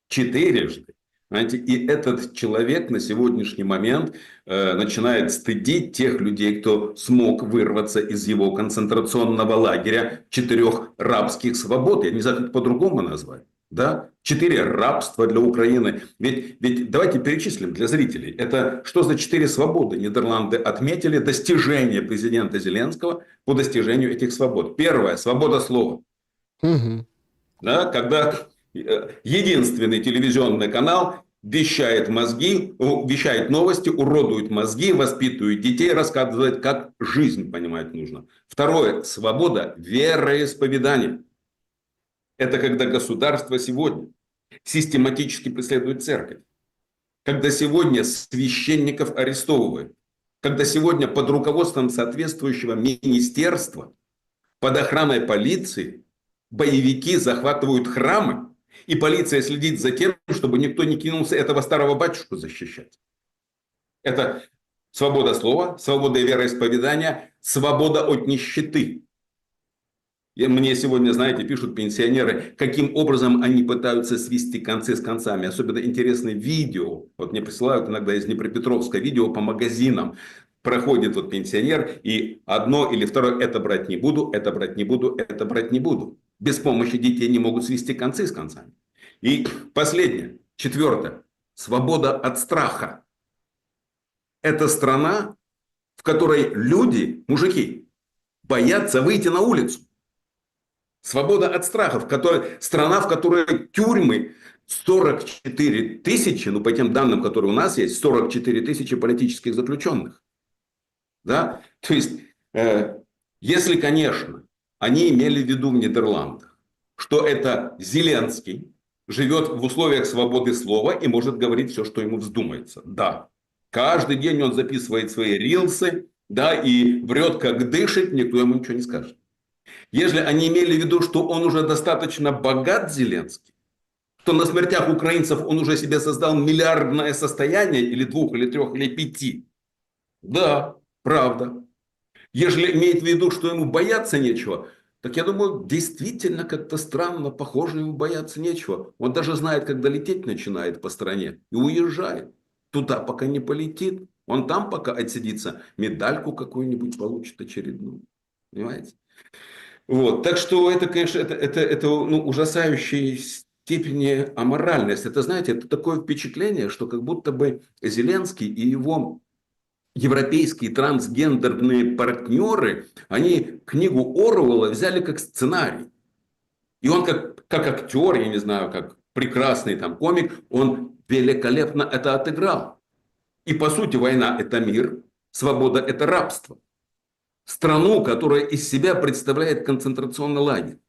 4. Понимаете? И этот человек на сегодняшний момент начинает стыдить тех людей, кто смог вырваться из его концентрационного лагеря 4 рабских свобод. Я не знаю, как по-другому назвать. Да? 4 рабства для Украины. Ведь давайте перечислим для зрителей. Это что за 4 свободы? Нидерланды отметили достижения президента Зеленского по достижению этих свобод. Первое – свобода слова. Угу. Да? Когда единственный телевизионный канал вещает новости, уродует мозги, воспитывает детей, рассказывает, как жизнь понимать нужно. Второе – свобода вероисповедания. Это когда государство сегодня систематически преследует церковь. Когда сегодня священников арестовывают. Когда сегодня под руководством соответствующего министерства, под охраной полиции, боевики захватывают храмы, и полиция следит за тем, чтобы никто не кинулся этого старого батюшку защищать. Это свобода слова, свобода вероисповедания, свобода от нищеты. И мне сегодня, знаете, пишут пенсионеры, каким образом они пытаются свести концы с концами. Особенно интересные видео. Вот мне присылают иногда из Днепропетровска видео по магазинам. Проходит вот пенсионер, и одно или второе, это брать не буду, это брать не буду, это брать не буду. Без помощи детей не могут свести концы с концами. И последнее, 4. Свобода от страха. Это страна, в которой люди, мужики, боятся выйти на улицу. Свобода от страха, страна, в которой тюрьмы 44 тысячи, ну по тем данным, которые у нас есть, 44 тысячи политических заключенных. Да? То есть, если, конечно, они имели в виду в Нидерландах, что это Зеленский живет в условиях свободы слова и может говорить все, что ему вздумается. Да, каждый день он записывает свои рилсы, да, и врет, как дышит, никто ему ничего не скажет. Если они имели в виду, что он уже достаточно богат, Зеленский, что на смертях украинцев он уже себе создал миллиардное состояние, или 2, или 3, или 5, да, правда. Если имеет в виду, что ему бояться нечего, так я думаю, действительно как-то странно, похоже, ему бояться нечего. Он даже знает, когда лететь начинает по стране и уезжает. Туда пока не полетит. Он там пока отсидится, медальку какую-нибудь получит очередную. Понимаете? Вот. Так что это, конечно, это ужасающей степени аморальность. Это, знаете, это такое впечатление, что как будто бы Зеленский и его европейские трансгендерные партнеры, они книгу Оруэлла взяли как сценарий. И он как актер, я не знаю, как прекрасный там комик, он великолепно это отыграл. И по сути война – это мир, свобода – это рабство. Страну, которая из себя представляет концентрационный лагерь.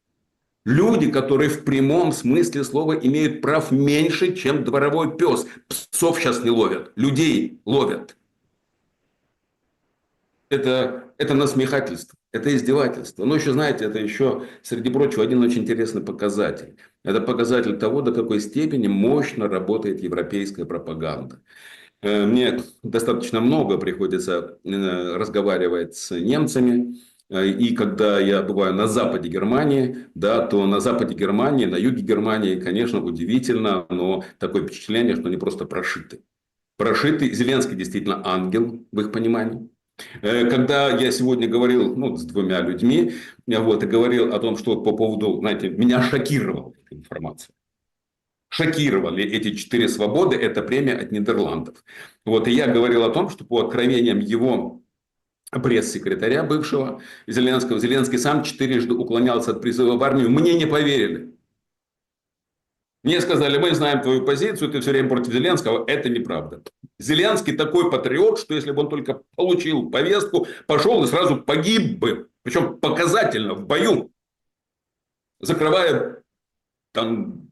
Люди, которые в прямом смысле слова имеют прав меньше, чем дворовой пес. Псов сейчас не ловят, людей ловят. Это насмехательство, это издевательство. Но еще, знаете, это еще, среди прочего, один очень интересный показатель. Это показатель того, до какой степени мощно работает европейская пропаганда. Мне достаточно много приходится разговаривать с немцами. И когда я бываю на западе Германии, да, то на западе Германии, на юге Германии, конечно, удивительно, но такое впечатление, что они просто прошиты. Прошиты. Зеленский действительно ангел, в их понимании. Когда я сегодня говорил с 2 людьми, и говорил о том, что по поводу, знаете, меня шокировала эта информация. Шокировали эти 4 свободы, это премия от Нидерландов. И я говорил о том, что по откровениям его пресс-секретаря бывшего Зеленского, Зеленский сам 4 уклонялся от призыва в армию, мне не поверили. Мне сказали, мы знаем твою позицию, ты все время против Зеленского. Это неправда. Зеленский такой патриот, что если бы он только получил повестку, пошел и сразу погиб бы. Причем показательно, в бою. Закрывая там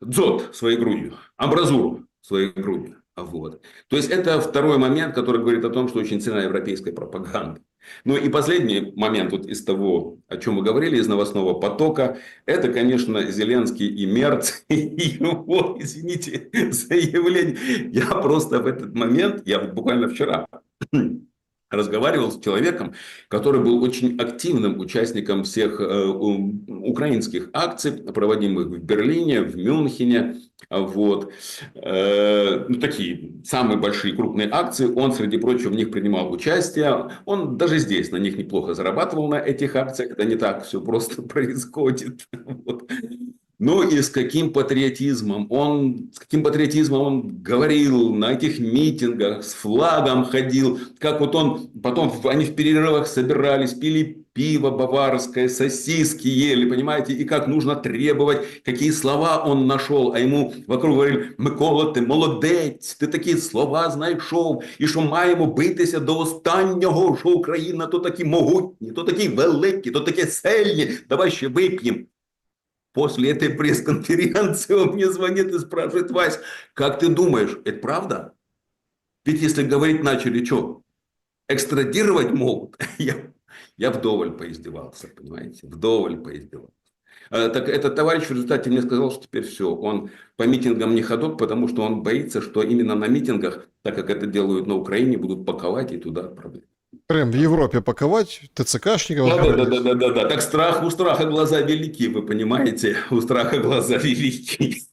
дзот своей грудью, амбразуру своей грудью. То есть это второй момент, который говорит о том, что очень сильна европейская пропаганда. Ну и последний момент из того, о чем мы говорили, из новостного потока, это, конечно, Зеленский и Мерц, и его, извините, заявление. Я просто в этот момент, я буквально вчера разговаривал с человеком, который был очень активным участником всех украинских акций, проводимых в Берлине, в Мюнхене. Такие самые большие крупные акции. Он, среди прочего, в них принимал участие. Он даже здесь на них неплохо зарабатывал, на этих акциях. Это не так все просто происходит. Ну и с каким патриотизмом он говорил на этих митингах, с флагом ходил, как потом они в перерывах собирались, пили пиво баварское, сосиски ели, понимаете, и как нужно требовать, какие слова он нашел, а ему вокруг говорили, Микола, ти молодець, ти такі слова знайшов, і що маємо битися до останнього, що Україна то такі могутні, то такі великі, то такі сильні, давай ще вип'ємо. После этой пресс-конференции он мне звонит и спрашивает, Вась, как ты думаешь, это правда? Ведь если говорить начали, что, экстрадировать могут? Я вдоволь поиздевался, понимаете, вдоволь поиздевался. Так этот товарищ в результате мне сказал, что теперь все, он по митингам не ходок, потому что он боится, что именно на митингах, так как это делают на Украине, будут паковать и туда отправлять. Прям в Европе паковать ТЦКшников. Да. Так у страха глаза велики, вы понимаете? У страха глаза велики.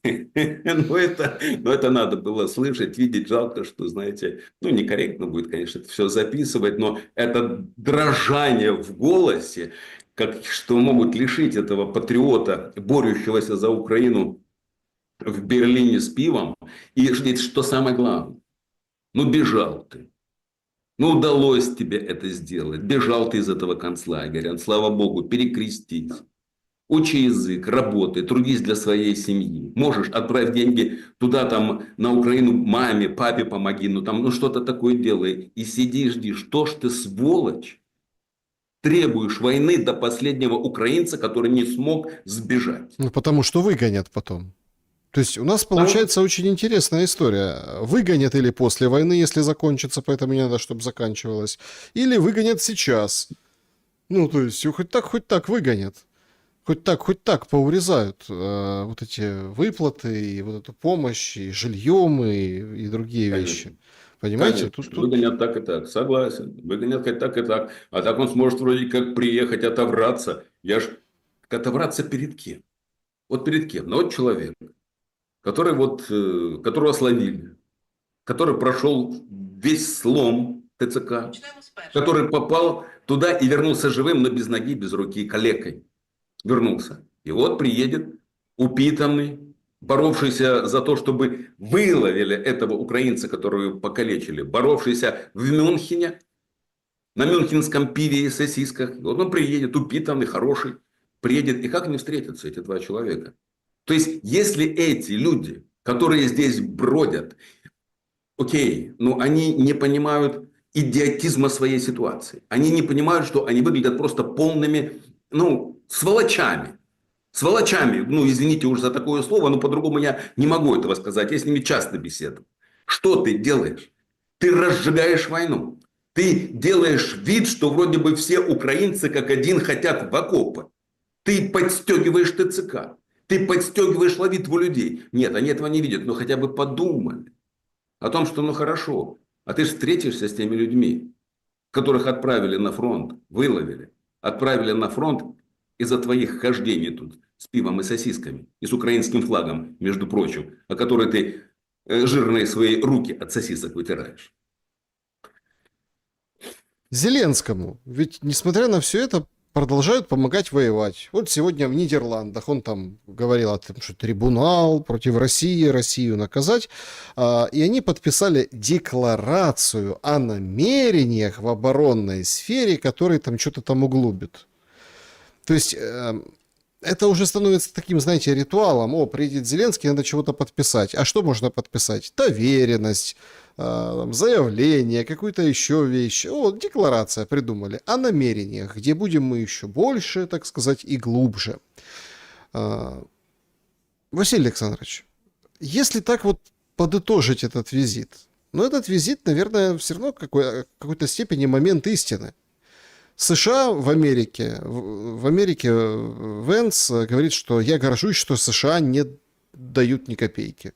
Но это надо было слышать, видеть. Жалко, что, знаете, некорректно будет, конечно, это все записывать, но это дрожание в голосе, что могут лишить этого патриота, борющегося за Украину в Берлине с пивом. И что самое главное, бежал ты. Ну, удалось тебе это сделать. Бежал ты из этого концлагеря. Слава богу, перекрестись. Учи язык, работай, трудись для своей семьи. Можешь, отправь деньги туда, там, на Украину, маме, папе помоги, ну, там, ну, что-то такое делай. И сиди и жди, что ж ты, сволочь, требуешь войны до последнего украинца, который не смог сбежать. Ну, потому что выгонят потом. То есть у нас Потому что получается очень интересная история. Выгонят или после войны, если закончится, поэтому не надо, чтобы заканчивалось. Или выгонят сейчас. Ну, то есть хоть так выгонят. Хоть так поурезают вот эти выплаты, и вот эту помощь, и жильем, и другие вещи. конечно. Понимаете? Конечно, выгонят так и так, согласен. Выгонят хоть так и так. А так он сможет вроде как приехать, отовраться. Отовраться перед кем? Вот перед кем? Ну вот человек, который которого словили, который прошел весь слом ТЦК, который попал туда и вернулся живым, но без ноги, без руки, калекой. Вернулся. И вот приедет упитанный, боровшийся за то, чтобы выловили этого украинца, которого покалечили, боровшийся в Мюнхене, на мюнхенском пиве и сосисках. И вот он приедет, упитанный, хороший, приедет. И как они встретятся, эти два человека? То есть, если эти люди, которые здесь бродят, окей, но они не понимают идиотизма своей ситуации. Они не понимают, что они выглядят просто полными, сволочами. Сволочами, извините уж за такое слово, но по-другому я не могу этого сказать. Я с ними часто беседую. Что ты делаешь? Ты разжигаешь войну. Ты делаешь вид, что вроде бы все украинцы как один хотят в окопы. Ты подстегиваешь ТЦК. Ты подстегиваешь ловитву людей. Нет, они этого не видят, но хотя бы подумали о том, что хорошо. А ты же встретишься с теми людьми, которых отправили на фронт, выловили, отправили на фронт из-за твоих хождений тут с пивом и сосисками, и с украинским флагом, между прочим, о которой ты жирные свои руки от сосисок вытираешь. Зеленскому. Ведь, несмотря на все это, продолжают помогать воевать. Вот сегодня в Нидерландах он там говорил о том, что трибунал против России, Россию наказать. И они подписали декларацию о намерениях в оборонной сфере, который там что-то там углубит. То есть это уже становится таким, знаете, ритуалом. О, приедет Зеленский, надо чего-то подписать. А что можно подписать? Доверенность, заявление, какую-то еще вещь. О, декларация придумали о намерениях, где будем мы еще больше, так сказать, и глубже. Василий Александрович, если так вот подытожить этот визит, этот визит, наверное, все равно в какой-то степени момент истины. США в Америке Венс говорит, что я горжусь, что США не дают ни копейки.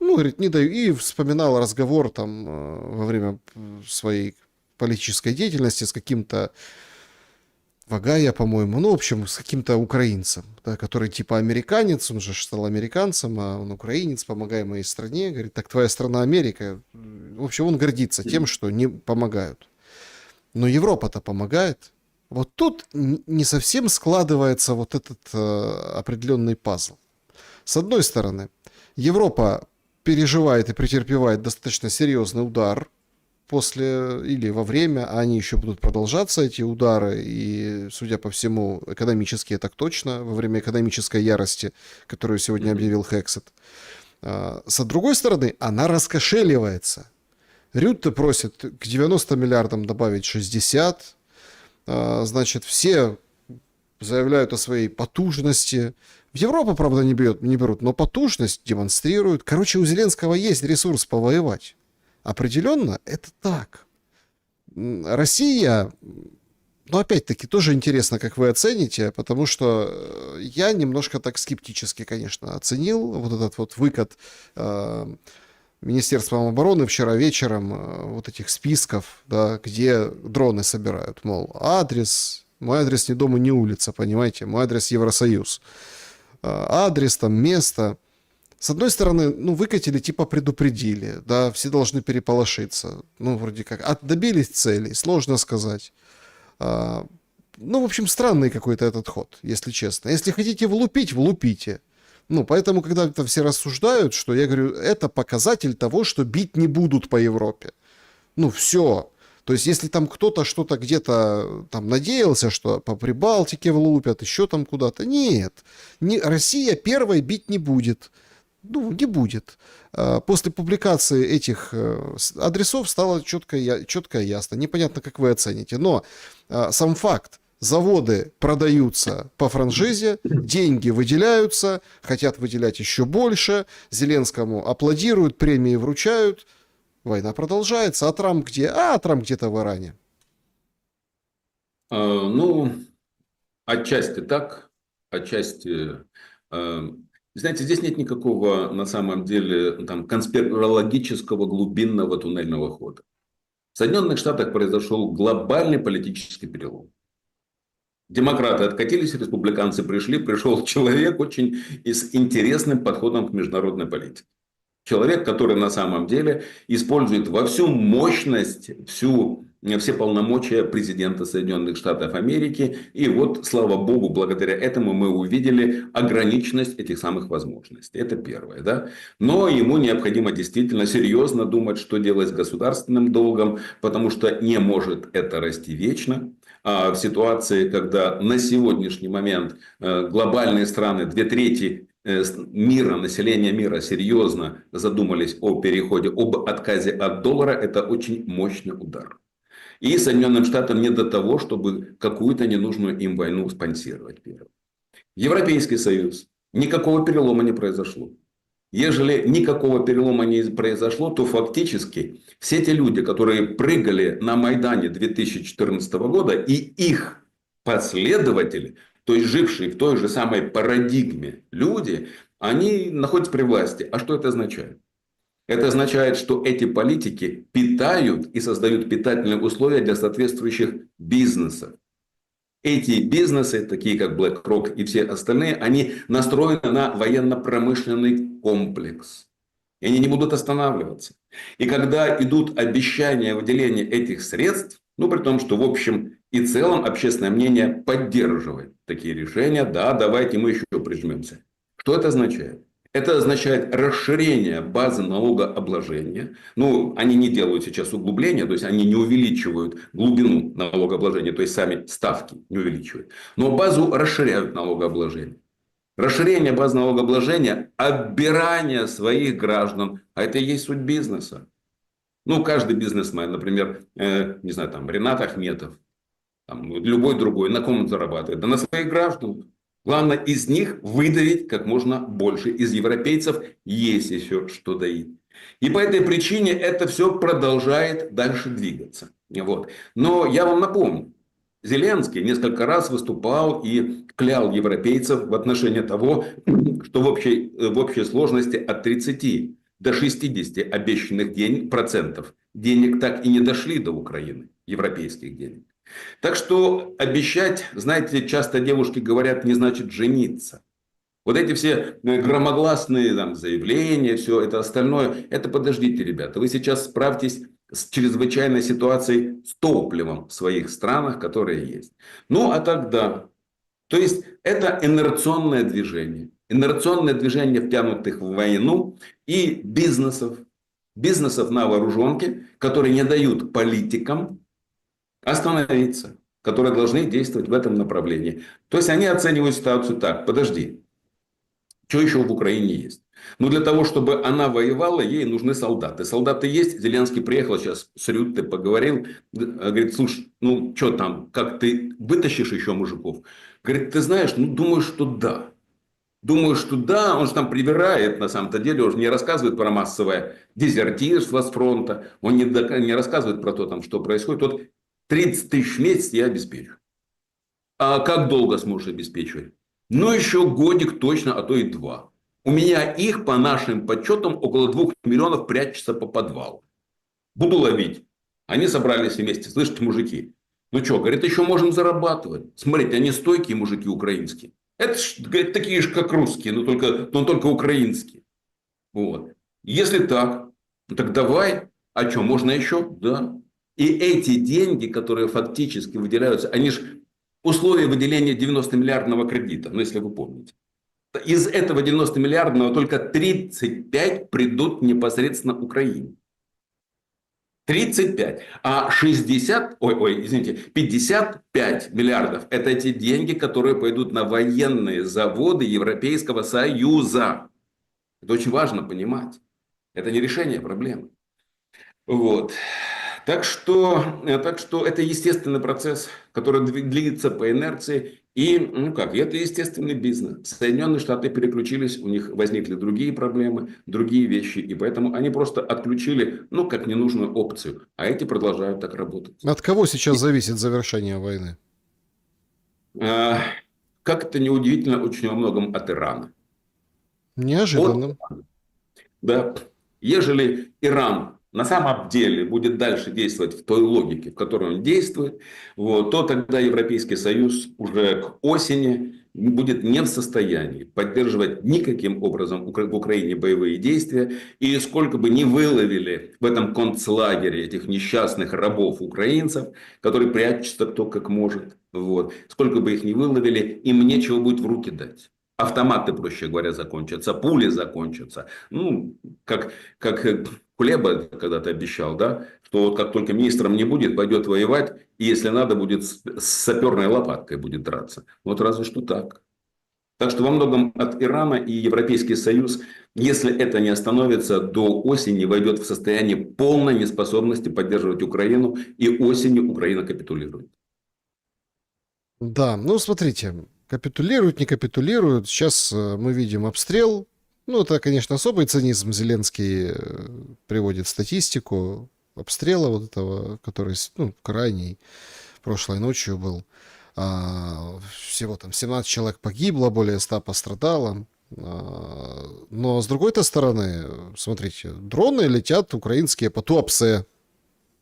Говорит, не даю. И вспоминал разговор там во время своей политической деятельности с каким-то Вагая, по-моему, в общем, с каким-то украинцем, да, который типа американец, он же стал американцем, а он украинец, помогая моей стране. Говорит, так твоя страна Америка. В общем, он гордится тем, что не помогают. Но Европа-то помогает. Вот тут не совсем складывается вот этот определенный пазл. С одной стороны, Европа переживает и претерпевает достаточно серьезный удар после или во время, а они еще будут продолжаться, эти удары, и, судя по всему, экономические так точно, во время экономической ярости, которую сегодня объявил Хексет. С другой стороны, она раскошеливается. Рютте просит к 90 миллиардам добавить 60. Значит, все заявляют о своей потужности. В Европу, правда, не берут, но потужность демонстрируют. Короче, у Зеленского есть ресурс повоевать. Определенно, это так. Россия, опять-таки, тоже интересно, как вы оцените, потому что я немножко так скептически, конечно, оценил вот этот вот выкат Министерством обороны вчера вечером вот этих списков, да, где дроны собирают, мол, мой адрес не дом и не улица, понимаете, мой адрес Евросоюз. Адрес, там, место. С одной стороны, выкатили, типа предупредили, да, все должны переполошиться. Вроде как, добились целей, сложно сказать. В общем, странный какой-то этот ход, если честно. Если хотите влупить, влупите. Поэтому, когда это все рассуждают, что я говорю, это показатель того, что бить не будут по Европе. Ну, все. То есть, если там кто-то что-то где-то там надеялся, что по Прибалтике влупят, еще там куда-то, нет. Россия первой бить не будет. Ну, не будет. После публикации этих адресов стало четко и ясно. Непонятно, как вы оцените. Но сам факт. Заводы продаются по франшизе, деньги выделяются, хотят выделять еще больше, Зеленскому аплодируют, премии вручают. Война продолжается. А Трамп где? А Трамп где-то в Иране. Ну, отчасти так, отчасти... Знаете, здесь нет никакого, на самом деле, там, конспирологического глубинного туннельного хода. В Соединенных Штатах произошел глобальный политический перелом. Демократы откатились, республиканцы пришли, пришел человек очень с интересным подходом к международной политике. Человек, который на самом деле использует во всю мощность, все полномочия президента Соединенных Штатов Америки. И вот, слава богу, благодаря этому мы увидели ограниченность этих самых возможностей. Это первое. Да? Но ему необходимо действительно серьезно думать, что делать с государственным долгом, потому что не может это расти вечно. А в ситуации, когда на сегодняшний момент глобальные страны, 2/3 мира, населения мира серьезно задумались о переходе, об отказе от доллара, это очень мощный удар. И Соединенным Штатам не до того, чтобы какую-то ненужную им войну спонсировать. Первым. Европейский Союз. Никакого перелома не произошло. Ежели никакого перелома не произошло, то фактически все те люди, которые прыгали на Майдане 2014 года, и их последователи, то есть жившие в той же самой парадигме люди, они находятся при власти. А что это означает? Это означает, что эти политики питают и создают питательные условия для соответствующих бизнесов. Эти бизнесы, такие как BlackRock и все остальные, они настроены на военно-промышленный комплекс. И они не будут останавливаться. И когда идут обещания выделения этих средств, ну при том, что в общем и целом общественное мнение поддерживает такие решения, да, давайте мы еще прижмемся. Что это означает? Это означает расширение базы налогообложения. Ну, они не делают сейчас углубления, то есть они не увеличивают глубину налогообложения, то есть сами ставки не увеличивают. Но базу расширяют налогообложение. Расширение базы налогообложения, отбирание своих граждан, а это и есть суть бизнеса. Ну, каждый бизнесмен, например, не знаю, там, Ренат Ахметов, там, любой другой, на ком он зарабатывает? Да на своих гражданах. Главное из них выдавить как можно больше. Из европейцев есть еще что доить. И по этой причине это все продолжает дальше двигаться. Вот. Но я вам напомню. Зеленский несколько раз выступал и клял европейцев в отношении того, что в общей сложности от 30 до 60 обещанных процентов денег так и не дошли до Украины, европейских денег. Так что обещать, знаете, часто девушки говорят, не значит жениться. Вот эти все громогласные там, заявления, все это остальное, это подождите, ребята. Вы сейчас справьтесь с чрезвычайной ситуацией с топливом в своих странах, которые есть. Ну, а тогда... То есть, это инерционное движение. Инерционное движение втянутых в войну и бизнесов. Бизнесов на вооруженке, которые не дают политикам остановиться, которые должны действовать в этом направлении. То есть, они оценивают ситуацию так. Подожди, что еще в Украине есть? Ну, для того, чтобы она воевала, ей нужны солдаты. Солдаты есть. Зеленский приехал сейчас с Рютте, поговорил. Говорит, слушай, ну, что там, как ты вытащишь еще мужиков? Говорит, ты знаешь, ну, думаю, что да. Думаю, что да, он же там привирает, на самом-то деле, он же не рассказывает про массовое дезертирство с фронта, он не рассказывает про то, там, что происходит. Вот 30 тысяч в месяц я обеспечу. А как долго сможешь обеспечивать? Ну, еще годик точно, а то и 2. У меня их, по нашим подсчетам, около 2 миллионов прячется по подвалу. Буду ловить. Они собрались вместе. Слышите, мужики? Ну что, говорит, еще можем зарабатывать. Смотрите, они стойкие мужики украинские. Это, говорит, такие же, как русские, но только украинские. Вот. Если так, ну так давай. А что, можно еще? Да. И эти деньги, которые фактически выделяются, они же условия выделения 90-миллиардного кредита, ну, если вы помните. Из этого 90-миллиардного только 35 придут непосредственно Украине. 35. А 60, извините, 55 миллиардов – это те деньги, которые пойдут на военные заводы Европейского Союза. Это очень важно понимать. Это не решение проблемы. Вот. Так что это естественный процесс, который длится по инерции. И, это естественный бизнес. Соединенные Штаты переключились, у них возникли другие проблемы, другие вещи. И поэтому они просто отключили, как ненужную опцию. А эти продолжают так работать. От кого сейчас зависит завершение войны? Как это неудивительно, очень во многом от Ирана. Неожиданно. Да. Ежели Иран на самом деле будет дальше действовать в той логике, в которой он действует, то тогда Европейский Союз уже к осени будет не в состоянии поддерживать никаким образом в Украине боевые действия. И сколько бы ни выловили в этом концлагере этих несчастных рабов украинцев, которые прячутся кто как может, сколько бы их ни выловили, им нечего будет в руки дать. Автоматы, проще говоря, закончатся, пули закончатся. Как Кулеба когда-то обещал, да, что как только министром не будет, пойдет воевать, и если надо, будет с саперной лопаткой будет драться. Разве что так. Так что во многом от Ирана и Европейский Союз, если это не остановится, до осени войдет в состояние полной неспособности поддерживать Украину, и осенью Украина капитулирует. Да, смотрите, капитулируют, не капитулируют. Сейчас мы видим обстрел. Это, конечно, особый цинизм. Зеленский приводит статистику обстрела вот этого, который, крайний, прошлой ночью был. Всего там 17 человек погибло, более 100 пострадало. Но с другой-то стороны, смотрите, дроны летят украинские по Туапсе.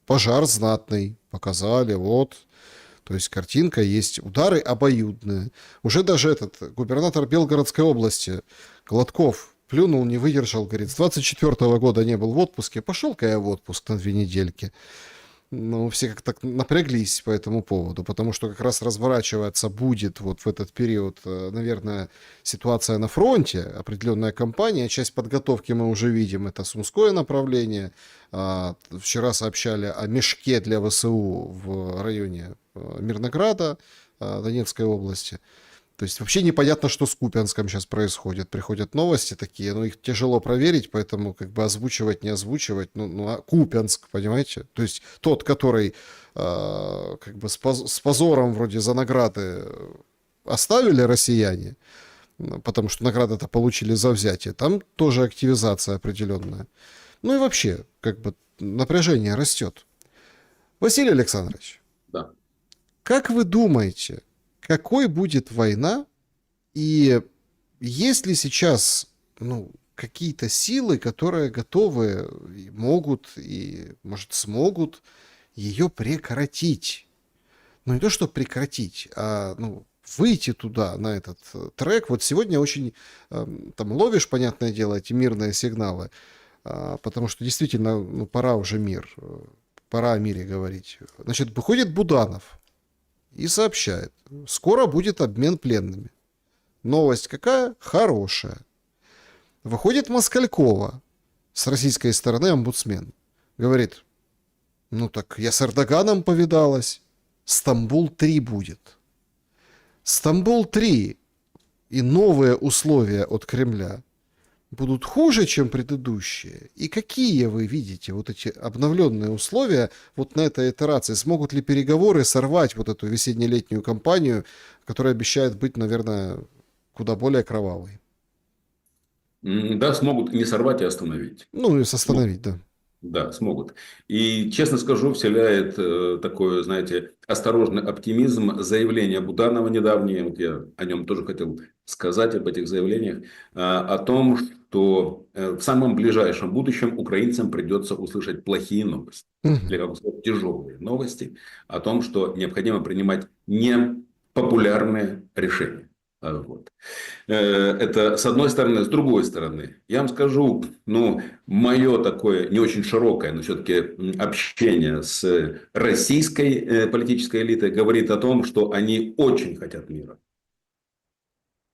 Пожар знатный. Показали, То есть картинка есть, удары обоюдные. Уже даже этот губернатор Белгородской области Гладков плюнул, не выдержал, говорит, с 24-го года не был в отпуске, пошел-ка я в отпуск на 2 недельки. Все как-то напряглись по этому поводу, потому что как раз разворачиваться будет в этот период, наверное, ситуация на фронте, определенная кампания, часть подготовки мы уже видим, это Сумское направление. Вчера сообщали о мешке для ВСУ в районе Мирнограда, Донецкой области. То есть вообще непонятно, что с Купянском сейчас происходит. Приходят новости такие, их тяжело проверить, поэтому озвучивать, не озвучивать. Купянск, понимаете? То есть тот, который с позором вроде за награды оставили россияне, потому что награды-то получили за взятие, там тоже активизация определенная. И вообще, напряжение растет. Василий Александрович, Да. Как вы думаете, какой будет война, и есть ли сейчас какие-то силы, которые готовы, могут и, может, смогут ее прекратить? Не то, что прекратить, а выйти туда, на этот трек. Сегодня очень там ловишь, понятное дело, эти мирные сигналы, потому что действительно, пора уже пора о мире говорить. Значит, выходит Буданов и сообщает, скоро будет обмен пленными. Новость какая? Хорошая. Выходит Москалькова, с российской стороны омбудсмен. Говорит, так я с Эрдоганом повидалась. Стамбул-3 будет. Стамбул-3 и новые условия от Кремля будут хуже, чем предыдущие? И какие вы видите эти обновленные условия на этой итерации? Смогут ли переговоры сорвать эту весенне-летнюю кампанию, которая обещает быть, наверное, куда более кровавой? Да, смогут не сорвать, а остановить. И остановить, да. Да, смогут. И, честно скажу, вселяет такой, знаете, осторожный оптимизм заявление Буданова недавнее, я о нем тоже хотел сказать, об этих заявлениях, о том, что в самом ближайшем будущем украинцам придется услышать плохие новости, или, как сказать, тяжелые новости о том, что необходимо принимать непопулярные решения. Это с одной стороны. С другой стороны, я вам скажу, мое такое не очень широкое, но все-таки общение с российской политической элитой говорит о том, что они очень хотят мира.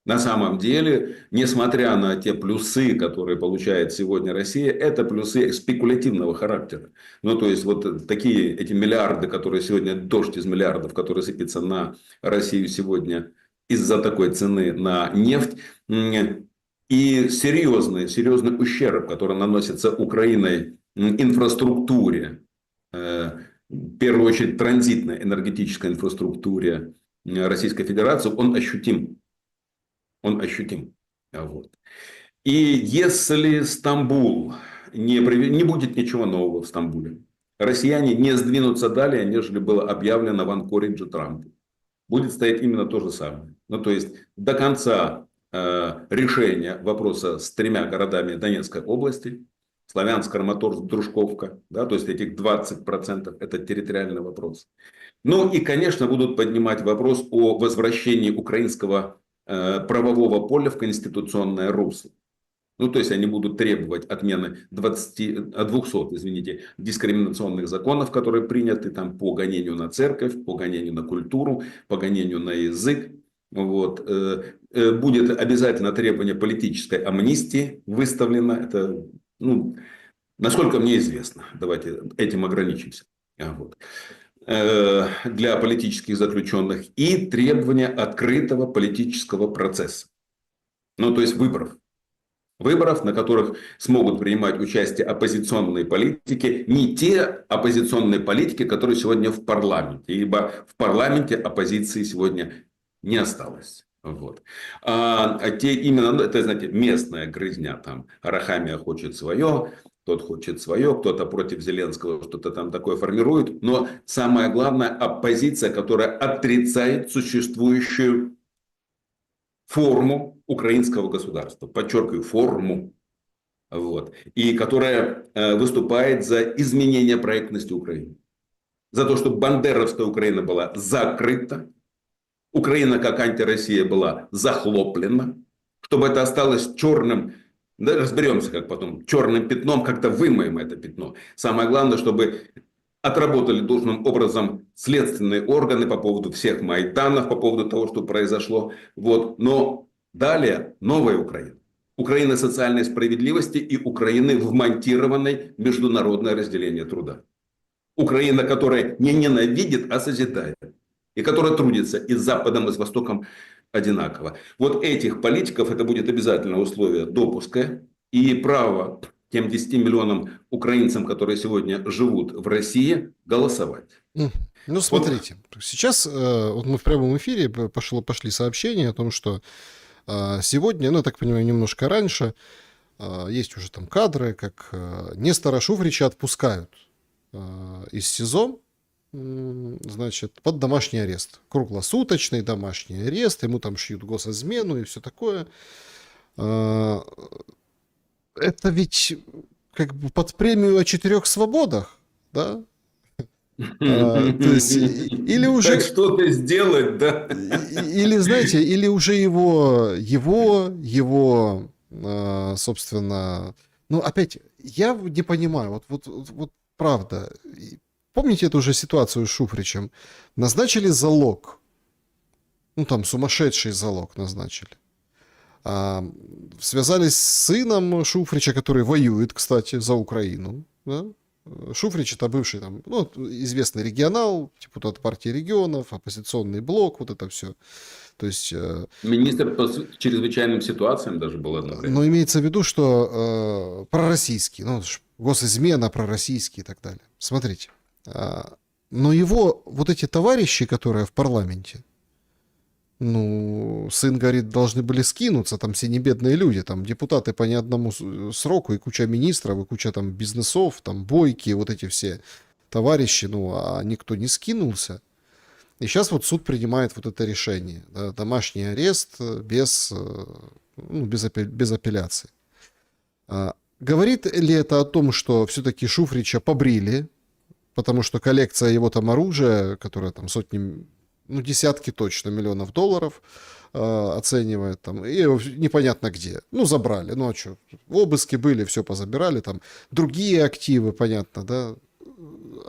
На самом деле, несмотря на те плюсы, которые получает сегодня Россия, это плюсы спекулятивного характера. Ну, то есть, вот такие эти миллиарды, которые сегодня, дождь из миллиардов, который сыпется на Россию сегодня из-за такой цены на нефть, и серьезный ущерб, который наносится Украиной инфраструктуре, в первую очередь транзитной энергетической инфраструктуре Российской Федерации, он ощутим. Он ощутим. Вот. И если Стамбул не будет ничего нового в Стамбуле, россияне не сдвинутся далее, нежели было объявлено в Анкоридже Трампу. Будет стоять именно то же самое. Ну, то есть, до конца решения вопроса с 3 городами Донецкой области, Славянск, Краматорск, Дружковка, да, то есть этих 20% это территориальный вопрос. Ну и, конечно, будут поднимать вопрос о возвращении украинского правового поля в конституционное русло. Ну, то есть, они будут требовать отмены 200 извините, дискриминационных законов, которые приняты там, по гонению на церковь, по гонению на культуру, по гонению на язык. Вот. Будет обязательно требование политической амнистии выставлено. Это, ну, насколько мне известно. Давайте этим ограничимся. Вот. Для политических заключенных. И требования открытого политического процесса. Ну, то есть, выборов. Выборов, на которых смогут принимать участие оппозиционные политики, не те оппозиционные политики, которые сегодня в парламенте, ибо в парламенте оппозиции сегодня не осталось. Вот. А те именно, это, знаете, местная грызня, там, Арахамия хочет свое, тот хочет свое, кто-то против Зеленского что-то там такое формирует, но самое главное, оппозиция, которая отрицает существующую форму украинского государства, подчеркиваю, форму, вот, и которая выступает за изменение проектности Украины, за то, чтобы бандеровская Украина была закрыта, Украина как антироссия была захлоплена, чтобы это осталось черным, да, разберемся как потом, черным пятном, как-то вымоем это пятно. Самое главное, чтобы отработали должным образом следственные органы по поводу всех Майданов, по поводу того, что произошло. Вот. Но далее новая Украина. Украина социальной справедливости и Украины вмонтированной международное разделение труда. Украина, которая не ненавидит, а созидает. И которая трудится и с Западом, и с Востоком одинаково. Вот этих политиков, это будет обязательное условие допуска и право тем 10 миллионам украинцам, которые сегодня живут в России, голосовать. Ну, смотрите, сейчас вот мы в прямом эфире пошли сообщения о том, что сегодня, ну, я так понимаю, немножко раньше, есть уже там кадры, как Нестора Шуфрича отпускают из СИЗО, значит, под домашний арест. Круглосуточный домашний арест, ему там шьют госизмену и все такое. Это ведь как бы под премию о 4 свободах, да? То есть, или уже... Так что-то сделать, да? Или, знаете, или уже его, собственно... Ну, опять, я не понимаю, вот правда. Помните эту же ситуацию с Шуфричем? Назначили залог. Ну, там, сумасшедший залог назначили. Связались с сыном Шуфрича, который воюет, кстати, за Украину. Да? Шуфрич это бывший там, ну, известный регионал, депутат партии регионов, оппозиционный блок, вот это все. То есть, министр по чрезвычайным ситуациям даже был одновременно. Но имеется в виду, что пророссийский, ну, госизмена, пророссийский и так далее. Смотрите. Но его вот эти товарищи, которые в парламенте, ну, сын говорит, должны были скинуться, там все небедные люди, там депутаты по ни одному сроку, и куча министров, и куча там бизнесов, там бойки, вот эти все товарищи, ну, а никто не скинулся. И сейчас вот суд принимает вот это решение, да, домашний арест без апелляции. Говорит ли это о том, что все-таки Шуфрича побрили, потому что коллекция его там оружия, которая там сотни, ну, десятки точно миллионов долларов оценивает, там, и непонятно где. Ну, забрали, ну, а что, обыски были, все позабирали, там, другие активы, понятно, да.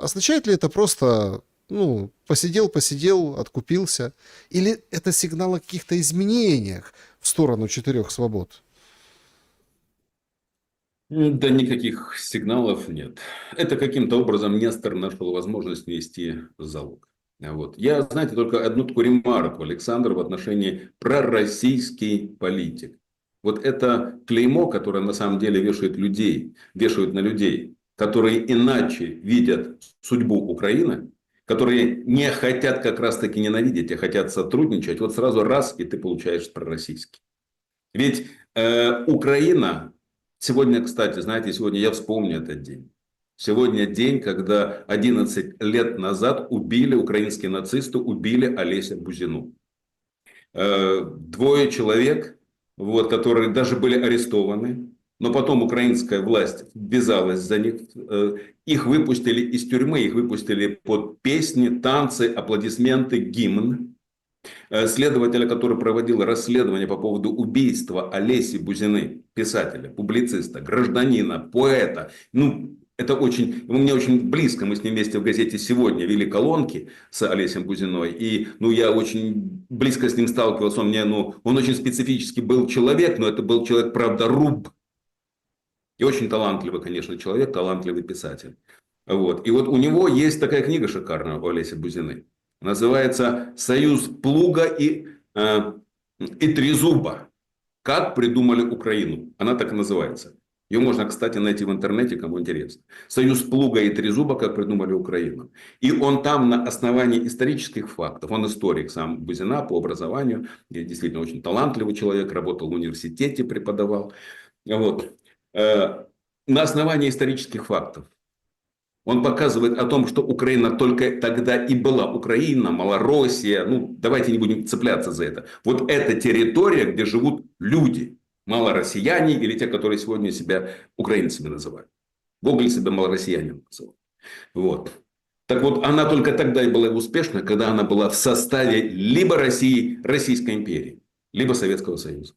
Означает ли это просто, ну, посидел, откупился, или это сигнал о каких-то изменениях в сторону 4 свобод? Да никаких сигналов нет. Это каким-то образом Нестор нашел возможность внести залог. Вот. Я, знаете, только одну такую ремарку, Александр, в отношении пророссийский политик. Вот это клеймо, которое на самом деле вешают на людей, которые иначе видят судьбу Украины, которые не хотят как раз таки ненавидеть, а хотят сотрудничать. Вот сразу раз, и ты получаешь пророссийский. Ведь Украина сегодня, кстати, знаете, сегодня я вспомню этот день. Сегодня день, когда 11 лет назад украинские нацисты убили Олеся Бузину. Двое человек, вот, которые даже были арестованы, но потом украинская власть ввязалась за них. Их выпустили из тюрьмы, их выпустили под песни, танцы, аплодисменты, гимн. Следователя, который проводил расследование по поводу убийства Олеси Бузины, писателя, публициста, гражданина, поэта. Ну, это мне очень близко. Мы с ним вместе в газете «Сегодня» вели колонки с Олесем Бузиной. И я очень близко с ним сталкивался. Он очень специфический был человек, но это был человек правдоруб. И очень талантливый, конечно, человек, талантливый писатель. Вот. И вот у него есть такая книга шикарная у Олеси Бузиной. Называется «Союз плуга и трезуба. Как придумали Украину». Она так и называется. Ее можно, кстати, найти в интернете, кому интересно. «Союз плуга и трезуба. Как придумали Украину». И он там на основании исторических фактов. Он историк сам, Бузина, по образованию. И действительно очень талантливый человек. Работал в университете, преподавал. Вот. На основании исторических фактов. Он показывает о том, что Украина только тогда и была Украина, Малороссия. Давайте не будем цепляться за это. Вот это территория, где живут люди. Малороссияне или те, которые сегодня себя украинцами называют. Гоголь себя малороссиянином называл. Вот. Так вот, она только тогда и была успешна, когда она была в составе либо России, Российской империи, либо Советского Союза.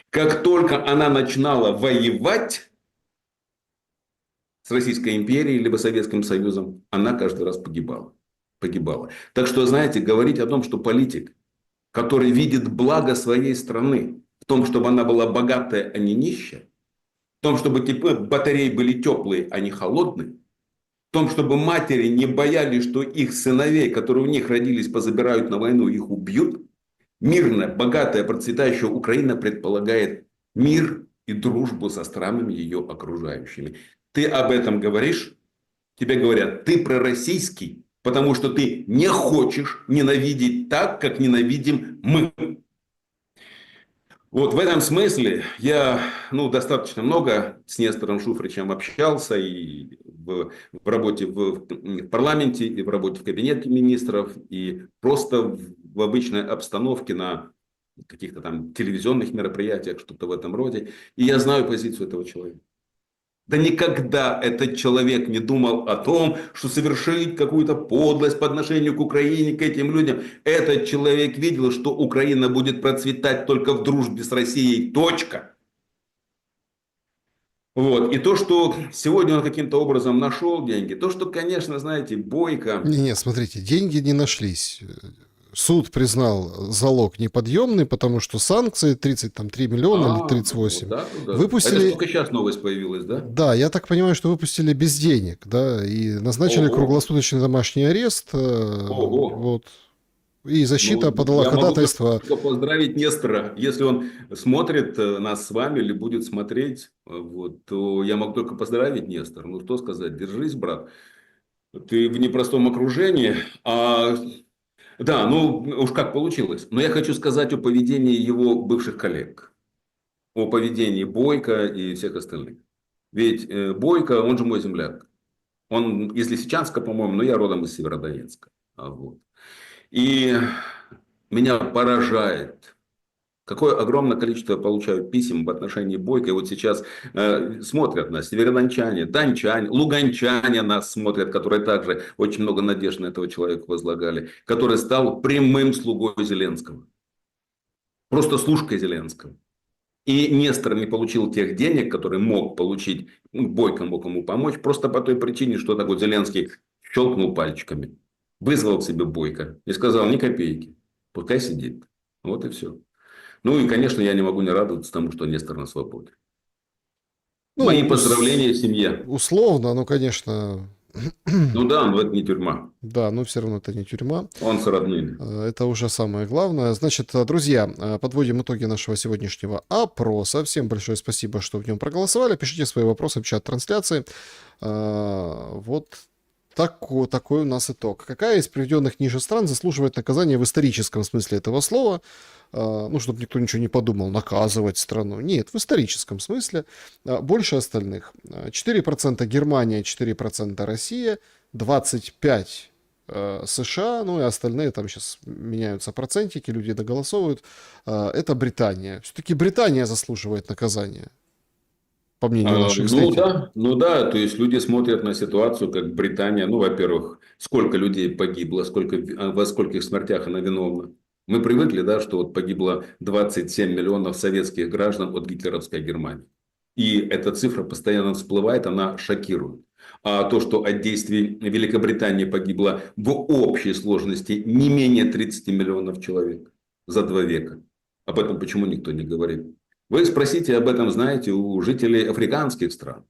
Как только она начинала воевать с Российской империей, либо Советским Союзом, она каждый раз погибала. Так что, знаете, говорить о том, что политик, который видит благо своей страны, в том, чтобы она была богатая, а не нищая, в том, чтобы батареи были теплые, а не холодные, в том, чтобы матери не боялись, что их сыновей, которые у них родились, позабирают на войну, их убьют, мирная, богатая, процветающая Украина предполагает мир и дружбу со странами ее окружающими. Ты об этом говоришь, тебе говорят, ты пророссийский, потому что ты не хочешь ненавидеть так, как ненавидим мы. Вот в этом смысле я достаточно много с Нестором Шуфричем общался и в работе в парламенте, и в работе в кабинете министров, и просто в обычной обстановке на каких-то там телевизионных мероприятиях, что-то в этом роде. И я знаю позицию этого человека. Да никогда этот человек не думал о том, что совершить какую-то подлость по отношению к Украине, к этим людям. Этот человек видел, что Украина будет процветать только в дружбе с Россией. Точка. Вот. И то, что сегодня он каким-то образом нашел деньги, то, что, конечно, знаете, Бойко... Не, смотрите, деньги не нашлись. Суд признал залог неподъемный, потому что санкции 33 миллиона или 38 да. выпустили... Это только сейчас новость появилась, да? Да, я так понимаю, что выпустили без денег, да, и назначили круглосуточный домашний арест. Вот. И защита подала ходатайство. Я могу только поздравить Нестора. Если он смотрит нас с вами или будет смотреть, то я могу только поздравить Нестора. Что сказать? Держись, брат. Ты в непростом окружении. Да, уж как получилось. Но я хочу сказать о поведении его бывших коллег. О поведении Бойко и всех остальных. Ведь Бойко, он же мой земляк. Он из Лисичанска, по-моему, но я родом из Северодонецка. И меня поражает, какое огромное количество я получаю писем в отношении Бойко. И вот сейчас смотрят нас северодончане, дончане, луганчане нас смотрят, которые также очень много надежд на этого человека возлагали, который стал прямым слугой Зеленского. Просто служкой Зеленского. И Нестор не получил тех денег, которые мог получить, Бойко мог ему помочь, просто по той причине, что так вот Зеленский щелкнул пальчиками, вызвал к себе Бойко и сказал: ни копейки, пускай сидит. Вот и все. Ну и, конечно, я не могу не радоваться тому, что Нестор на свободе. Мои Ну, поздравления семье. условно, ну, конечно, Ну да, но это не тюрьма. да, но все равно это не тюрьма. Он с родными. Это уже самое главное. Значит, друзья, подводим итоги нашего сегодняшнего опроса. Всем большое спасибо, что в нем проголосовали. Пишите свои вопросы в чат трансляции. Вот такой у нас итог. Какая из приведенных ниже стран заслуживает наказания в историческом смысле этого слова? Ну, чтобы никто ничего не подумал, наказывать страну. Нет, в историческом смысле больше остальных. 4% Германия, 4% Россия, 25% США, ну и остальные там сейчас меняются процентики, люди доголосовывают. Это Британия. Все-таки Британия заслуживает наказания, по мнению наших зрителей. Ну да, то есть люди смотрят на ситуацию, как Британия, ну, во-первых, сколько людей погибло, во скольких смертях она виновна. Мы привыкли, да, что вот погибло 27 миллионов советских граждан от гитлеровской Германии. И эта цифра постоянно всплывает, она шокирует. А то, что от действий Великобритании погибло в общей сложности не менее 30 миллионов человек за 2 века. Об этом почему никто не говорит? Вы спросите об этом, знаете, у жителей африканских стран.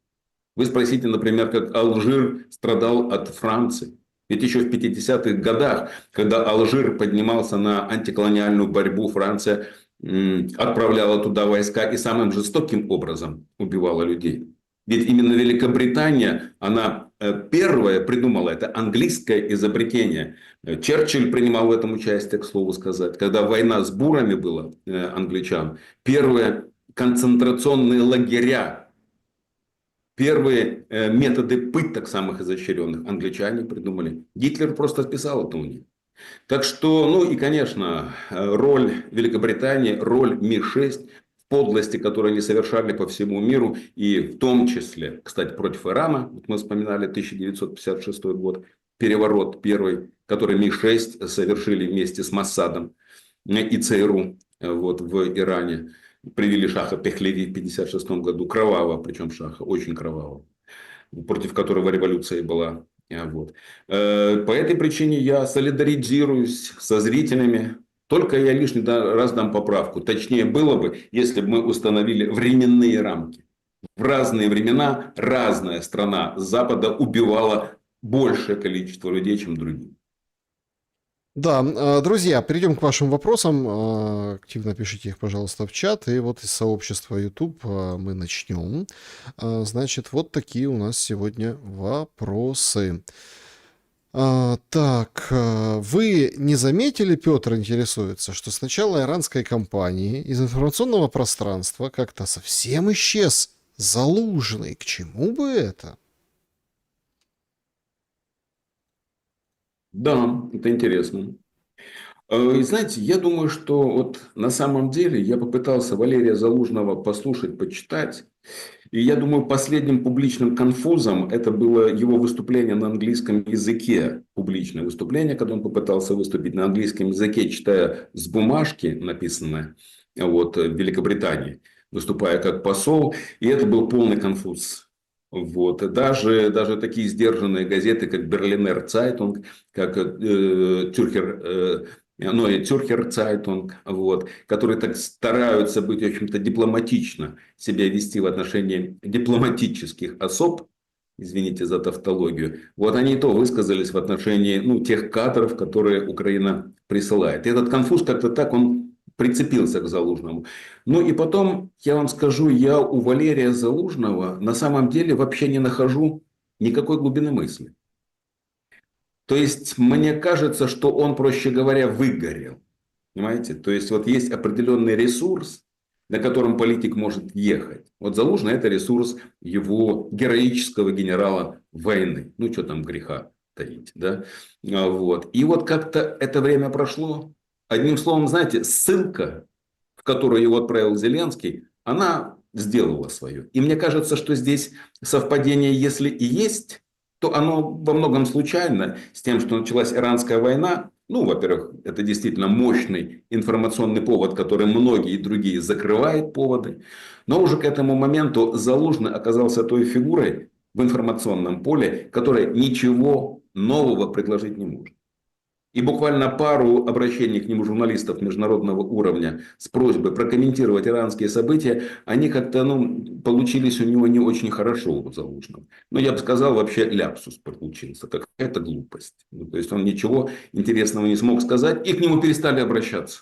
Вы спросите, например, как Алжир страдал от Франции. Ведь еще в 50-х годах, когда Алжир поднимался на антиколониальную борьбу, Франция отправляла туда войска и самым жестоким образом убивала людей. Ведь именно Великобритания, она первая придумала это английское изобретение. Черчилль принимал в этом участие, к слову сказать. Когда война с бурами была, англичан, первые концентрационные лагеря, первые методы пыток самых изощренных англичане придумали. Гитлер просто списал это у них. Так что, ну и, конечно, роль Великобритании, роль Ми-6 в подлости, которые они совершали по всему миру, и в том числе, кстати, против Ирана, вот мы вспоминали 1956 год, переворот первый, который Ми-6 совершили вместе с Моссадом и ЦРУ вот, в Иране. Привели Шаха Пехлеви в 1956 году, кроваво, причем Шаха, очень кроваво, против которого революция была. Вот. По этой причине я солидаризируюсь со зрителями. Только я лишний раз дам поправку. Точнее было бы, если бы мы установили временные рамки. В разные времена разная страна Запада убивала большее количество людей, чем другие. Да, друзья, перейдем к вашим вопросам. Активно пишите их, пожалуйста, в чат. И вот из сообщества YouTube мы начнем. Значит, вот такие у нас сегодня вопросы. Так, вы не заметили, Петр интересуется, что с начала иранской кампании из информационного пространства как-то совсем исчез Залужный? К чему бы это? Да, это интересно. И знаете, я думаю, что вот на самом деле я попытался Валерия Залужного послушать, почитать. И я думаю, последним публичным конфузом это было его выступление на английском языке. Публичное выступление, когда он попытался выступить на английском языке, читая с бумажки, написанное вот, в Великобритании, выступая как посол. И это был полный конфуз. Вот. Даже такие сдержанные газеты, как Берлинер Цайтунг, как Цюрхер Цайтунг, вот, которые так стараются быть, в общем-то, дипломатично себя вести в отношении дипломатических особ, извините за тавтологию, вот они и то высказались в отношении тех кадров, которые Украина присылает. И этот конфуз как-то так он прицепился к Залужному. Ну и потом, я вам скажу, я у Валерия Залужного на самом деле вообще не нахожу никакой глубины мысли. То есть, мне кажется, что он, проще говоря, выгорел. Понимаете? То есть, вот есть определенный ресурс, на котором политик может ехать. Вот Залужный – это ресурс его героического генерала войны. Ну, что там греха таить, да? Вот. И вот как-то это время прошло. Одним словом, знаете, ссылка, в которую его отправил Зеленский, она сделала свое. И мне кажется, что здесь совпадение, если и есть, то оно во многом случайно с тем, что началась иранская война. Ну, во-первых, это действительно мощный информационный повод, который многие другие закрывают поводы. Но уже к этому моменту Залужный оказался той фигурой в информационном поле, которая ничего нового предложить не может. И буквально пару обращений к нему журналистов международного уровня с просьбой прокомментировать иранские события, они как-то получились у него не очень хорошо у Залужного. Но я бы сказал, вообще ляпсус получился. Какая-то глупость. То есть он ничего интересного не смог сказать, и к нему перестали обращаться.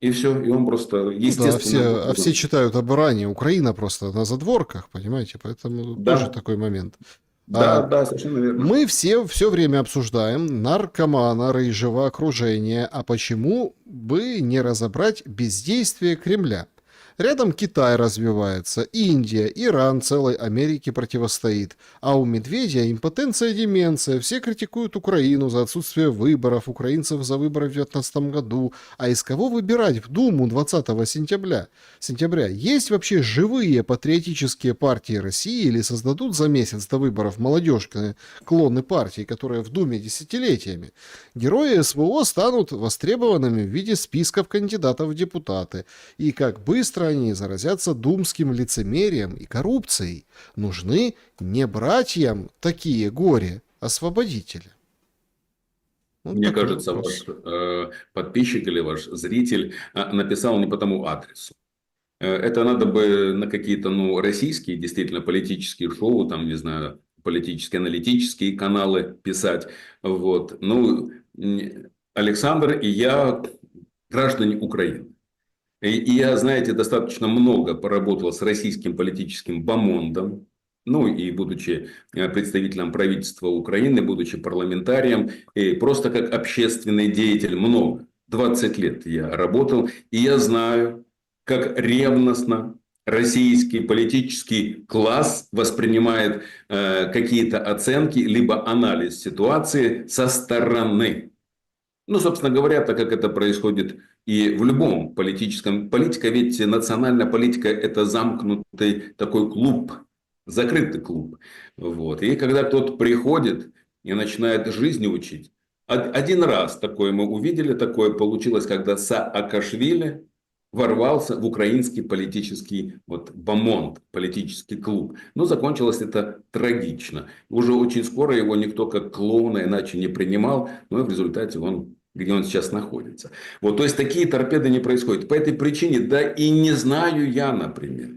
И все, и он просто Ну да, естественно... все читают об Иране, Украина просто на задворках, понимаете, поэтому тоже Да, такой момент. да, А да, совершенно верно. мы все время обсуждаем наркомана рыжего окружения, а почему бы не разобрать бездействие Кремля? Рядом Китай развивается, Индия, Иран целой Америке противостоит. А у Медведя импотенция и деменция. Все критикуют Украину за отсутствие выборов, украинцев за выборы в 2019 году. А из кого выбирать в Думу 20 сентября? Есть вообще живые патриотические партии России или создадут за месяц до выборов молодежные клоны партий, которые в Думе десятилетиями? Герои СВО станут востребованными в виде списков кандидатов в депутаты. И как быстро они заразятся думским лицемерием и коррупцией. Нужны не братьям такие горе-освободители. Вот Мне такой кажется, вопрос. ваш подписчик или ваш зритель написал не по тому адресу. Это надо бы на какие-то российские действительно политические шоу, там, не знаю, политические аналитические каналы писать. Вот. Александр и я граждане Украины. И я, знаете, достаточно много поработал с российским политическим бомондом. И будучи представителем правительства Украины, будучи парламентарием, и просто как общественный деятель много. 20 лет я работал. И я знаю, как ревностно российский политический класс воспринимает какие-то оценки, либо анализ ситуации со стороны. Собственно говоря, так как это происходит и в любом политическом... Политика, ведь национальная политика – это замкнутый такой клуб, закрытый клуб. Вот. И когда кто-то приходит и начинает жизни учить, один раз такое мы увидели, такое получилось, когда Саакашвили ворвался в украинский политический бомонд, политический клуб. Но закончилось это трагично. Уже очень скоро его никто как клоуна иначе не принимал, но и в результате где он сейчас находится. То есть такие торпеды не происходят. По этой причине, да и не знаю я, например.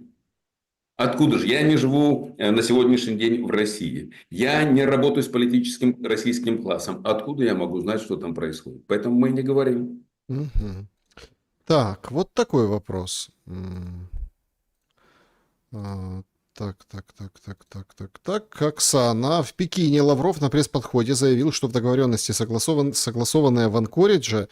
Откуда же? Я не живу на сегодняшний день в России. Я не работаю с политическим российским классом. Откуда я могу знать, что там происходит? Поэтому мы и не говорим. Мгм. Так, вот такой вопрос. Так. Оксана. В Пекине Лавров на пресс-подходе заявил, что в договоренности, согласованные в Анкоридже,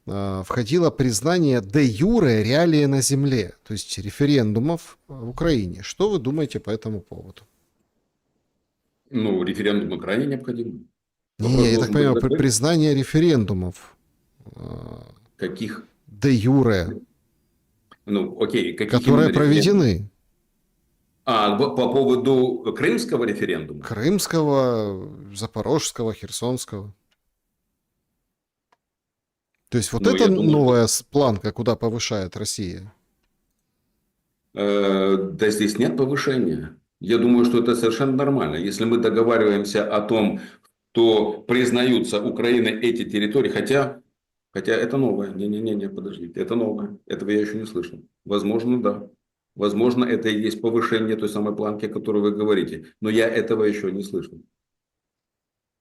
входило признание де юре реалии на земле, то есть референдумов в Украине. Что вы думаете по этому поводу? Референдум крайне необходим. Не, Вопрос я так должен быть понимаю, закрыт. признание референдумов Каких? де юре, Окей, каких которые именно референдумов? проведены. По поводу крымского референдума? Крымского, Запорожского, Херсонского. То есть вот это Я думаю, что новая планка, куда повышает Россия. да здесь нет повышения. Я думаю, что это совершенно нормально. Если мы договариваемся о том, что признаются Украиной эти территории, хотя это новое. Не, подождите, это новое. Этого я еще не слышал. Возможно, да. Возможно, это и есть повышение той самой планки, о которой вы говорите. Но я этого еще не слышал.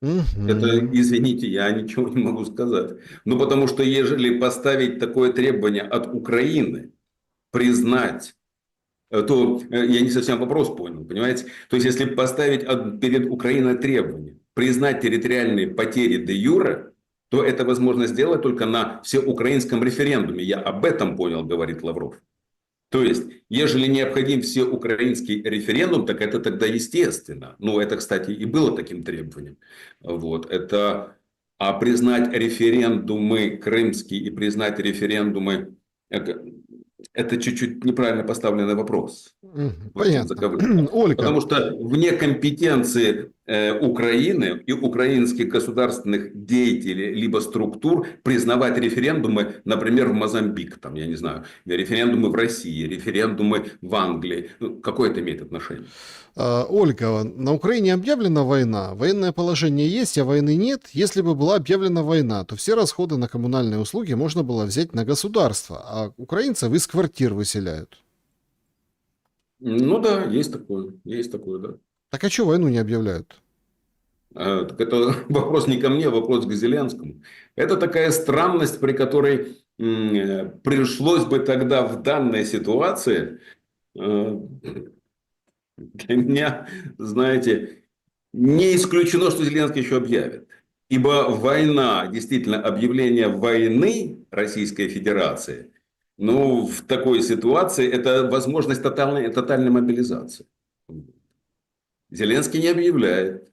Это, Мгм. извините, я ничего не могу сказать. Потому что ежели поставить такое требование от Украины, признать, то я не совсем вопрос понял, понимаете? То есть, если поставить перед Украиной требование признать территориальные потери де юре, то это возможно сделать только на всеукраинском референдуме. Я об этом понял, говорит Лавров. То есть, ежели необходим всеукраинский референдум, так это тогда естественно. Это, кстати, и было таким требованием. А признать референдумы крымские и признать референдумы... Это чуть-чуть неправильно поставленный вопрос. В этом Понятно. заковыка. Ольга, Потому что вне компетенции Украины и украинских государственных деятелей либо структур признавать референдумы, например, в Мозамбик, там, я не знаю, референдумы в России, референдумы в Англии. Ну, какое это имеет отношение? Ольга, на Украине объявлена война, военное положение есть, а войны нет. Если бы была объявлена война, то все расходы на коммунальные услуги можно было взять на государство, а украинцев из квартир выселяют. Ну да, есть такое, да. Так а что войну не объявляют? Так это вопрос не ко мне, вопрос к Зеленскому. Это такая странность, при которой пришлось бы тогда в данной ситуации для меня, знаете, не исключено, что Зеленский еще объявит. Ибо война, действительно, объявление войны Российской Федерации, ну, в такой ситуации, это возможность тотальной мобилизации. Зеленский не объявляет.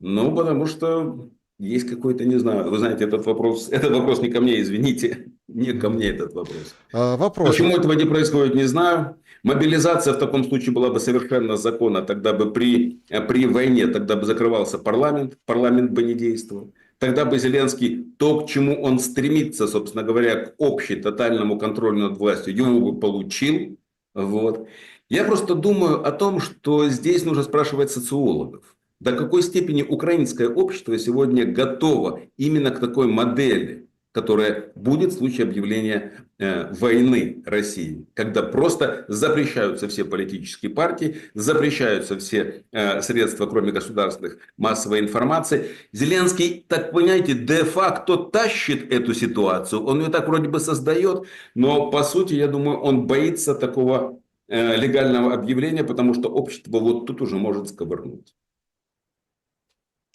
Ну, потому что есть какой-то, не знаю, вы знаете, этот вопрос не ко мне, извините, не ко мне этот вопрос. Вопрос. Почему этого не происходит, не знаю. Мобилизация в таком случае была бы совершенно законна. Тогда бы при войне тогда бы закрывался парламент бы не действовал. Тогда бы Зеленский, то, к чему он стремится, собственно говоря, к общей тотальному контролю над властью, его бы получил. Вот. Я просто думаю о том, что здесь нужно спрашивать социологов. До какой степени украинское общество сегодня готово именно к такой модели, которая будет в случае объявления войны России, когда просто запрещаются все политические партии, запрещаются все средства, кроме государственных, массовой информации. Зеленский, так понимаете, де-факто тащит эту ситуацию, он ее так вроде бы создает, но по сути, я думаю, он боится такого легального объявления, потому что общество вот тут уже может сковырнуть.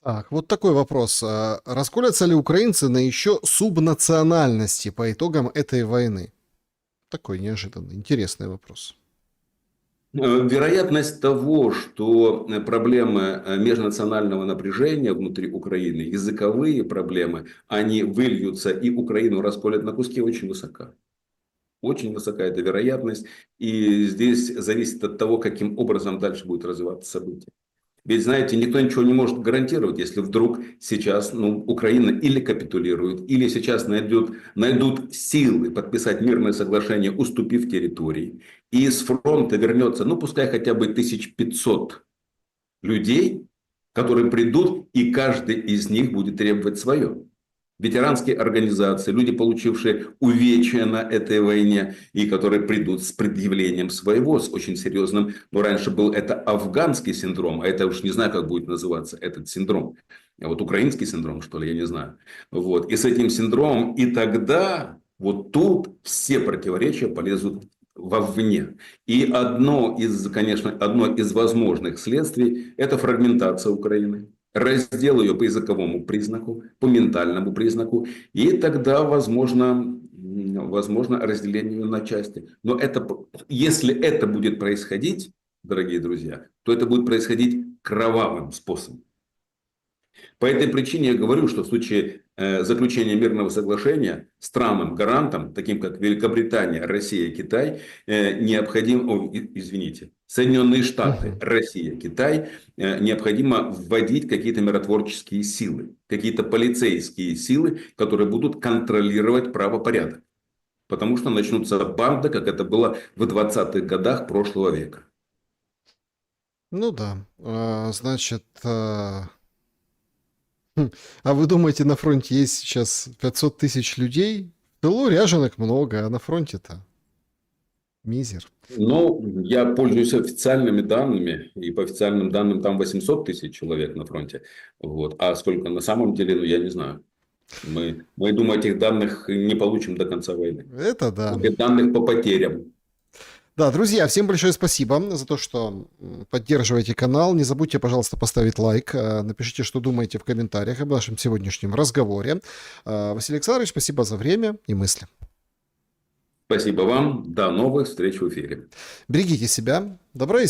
Так, вот такой вопрос. Расколятся ли украинцы на еще субнациональности по итогам этой войны? Такой неожиданный, интересный вопрос. Вероятность того, что проблемы межнационального напряжения внутри Украины, языковые проблемы, они выльются и Украину расколят на куски, очень высока. Очень высока эта вероятность. И здесь зависит от того, каким образом дальше будет развиваться событие. Ведь, знаете, никто ничего не может гарантировать, если вдруг сейчас Украина или капитулирует, или сейчас найдут силы подписать мирное соглашение, уступив территории, и с фронта вернется, ну, пускай хотя бы 1500 людей, которые придут, и каждый из них будет требовать свое. Ветеранские организации, люди, получившие увечья на этой войне, и которые придут с предъявлением своего, с очень серьезным, но раньше был это афганский синдром, а это уж не знаю, как будет называться этот синдром. А вот украинский синдром, что ли, я не знаю. Вот. И с этим синдромом, и тогда вот тут все противоречия полезут вовне. И одно из возможных следствий – это фрагментация Украины. Раздел ее по языковому признаку, по ментальному признаку, и тогда возможно разделение ее на части. Но если это будет происходить, дорогие друзья, то это будет происходить кровавым способом. По этой причине я говорю, что в случае заключения мирного соглашения странам-гарантам, таким как Великобритания, Россия, Китай, Соединенные Штаты, Россия, Китай, необходимо вводить какие-то миротворческие силы, какие-то полицейские силы, которые будут контролировать правопорядок. Потому что начнутся банды, как это было в 20-х годах прошлого века. Ну да, значит, а вы думаете, на фронте есть сейчас 500 тысяч людей? В тылу ряженых много, а на фронте-то мизер. Ну, я пользуюсь официальными данными, и по официальным данным там 800 тысяч человек на фронте. Вот. А сколько на самом деле, ну, я не знаю. Мы, думаю, этих данных не получим до конца войны. Это да. Данных по потерям. Да, друзья, всем большое спасибо за то, что поддерживаете канал. Не забудьте, пожалуйста, поставить лайк. Напишите, что думаете в комментариях об нашем сегодняшнем разговоре. Василий Александрович, спасибо за время и мысли. Спасибо вам. До новых встреч в эфире. Берегите себя. Добра и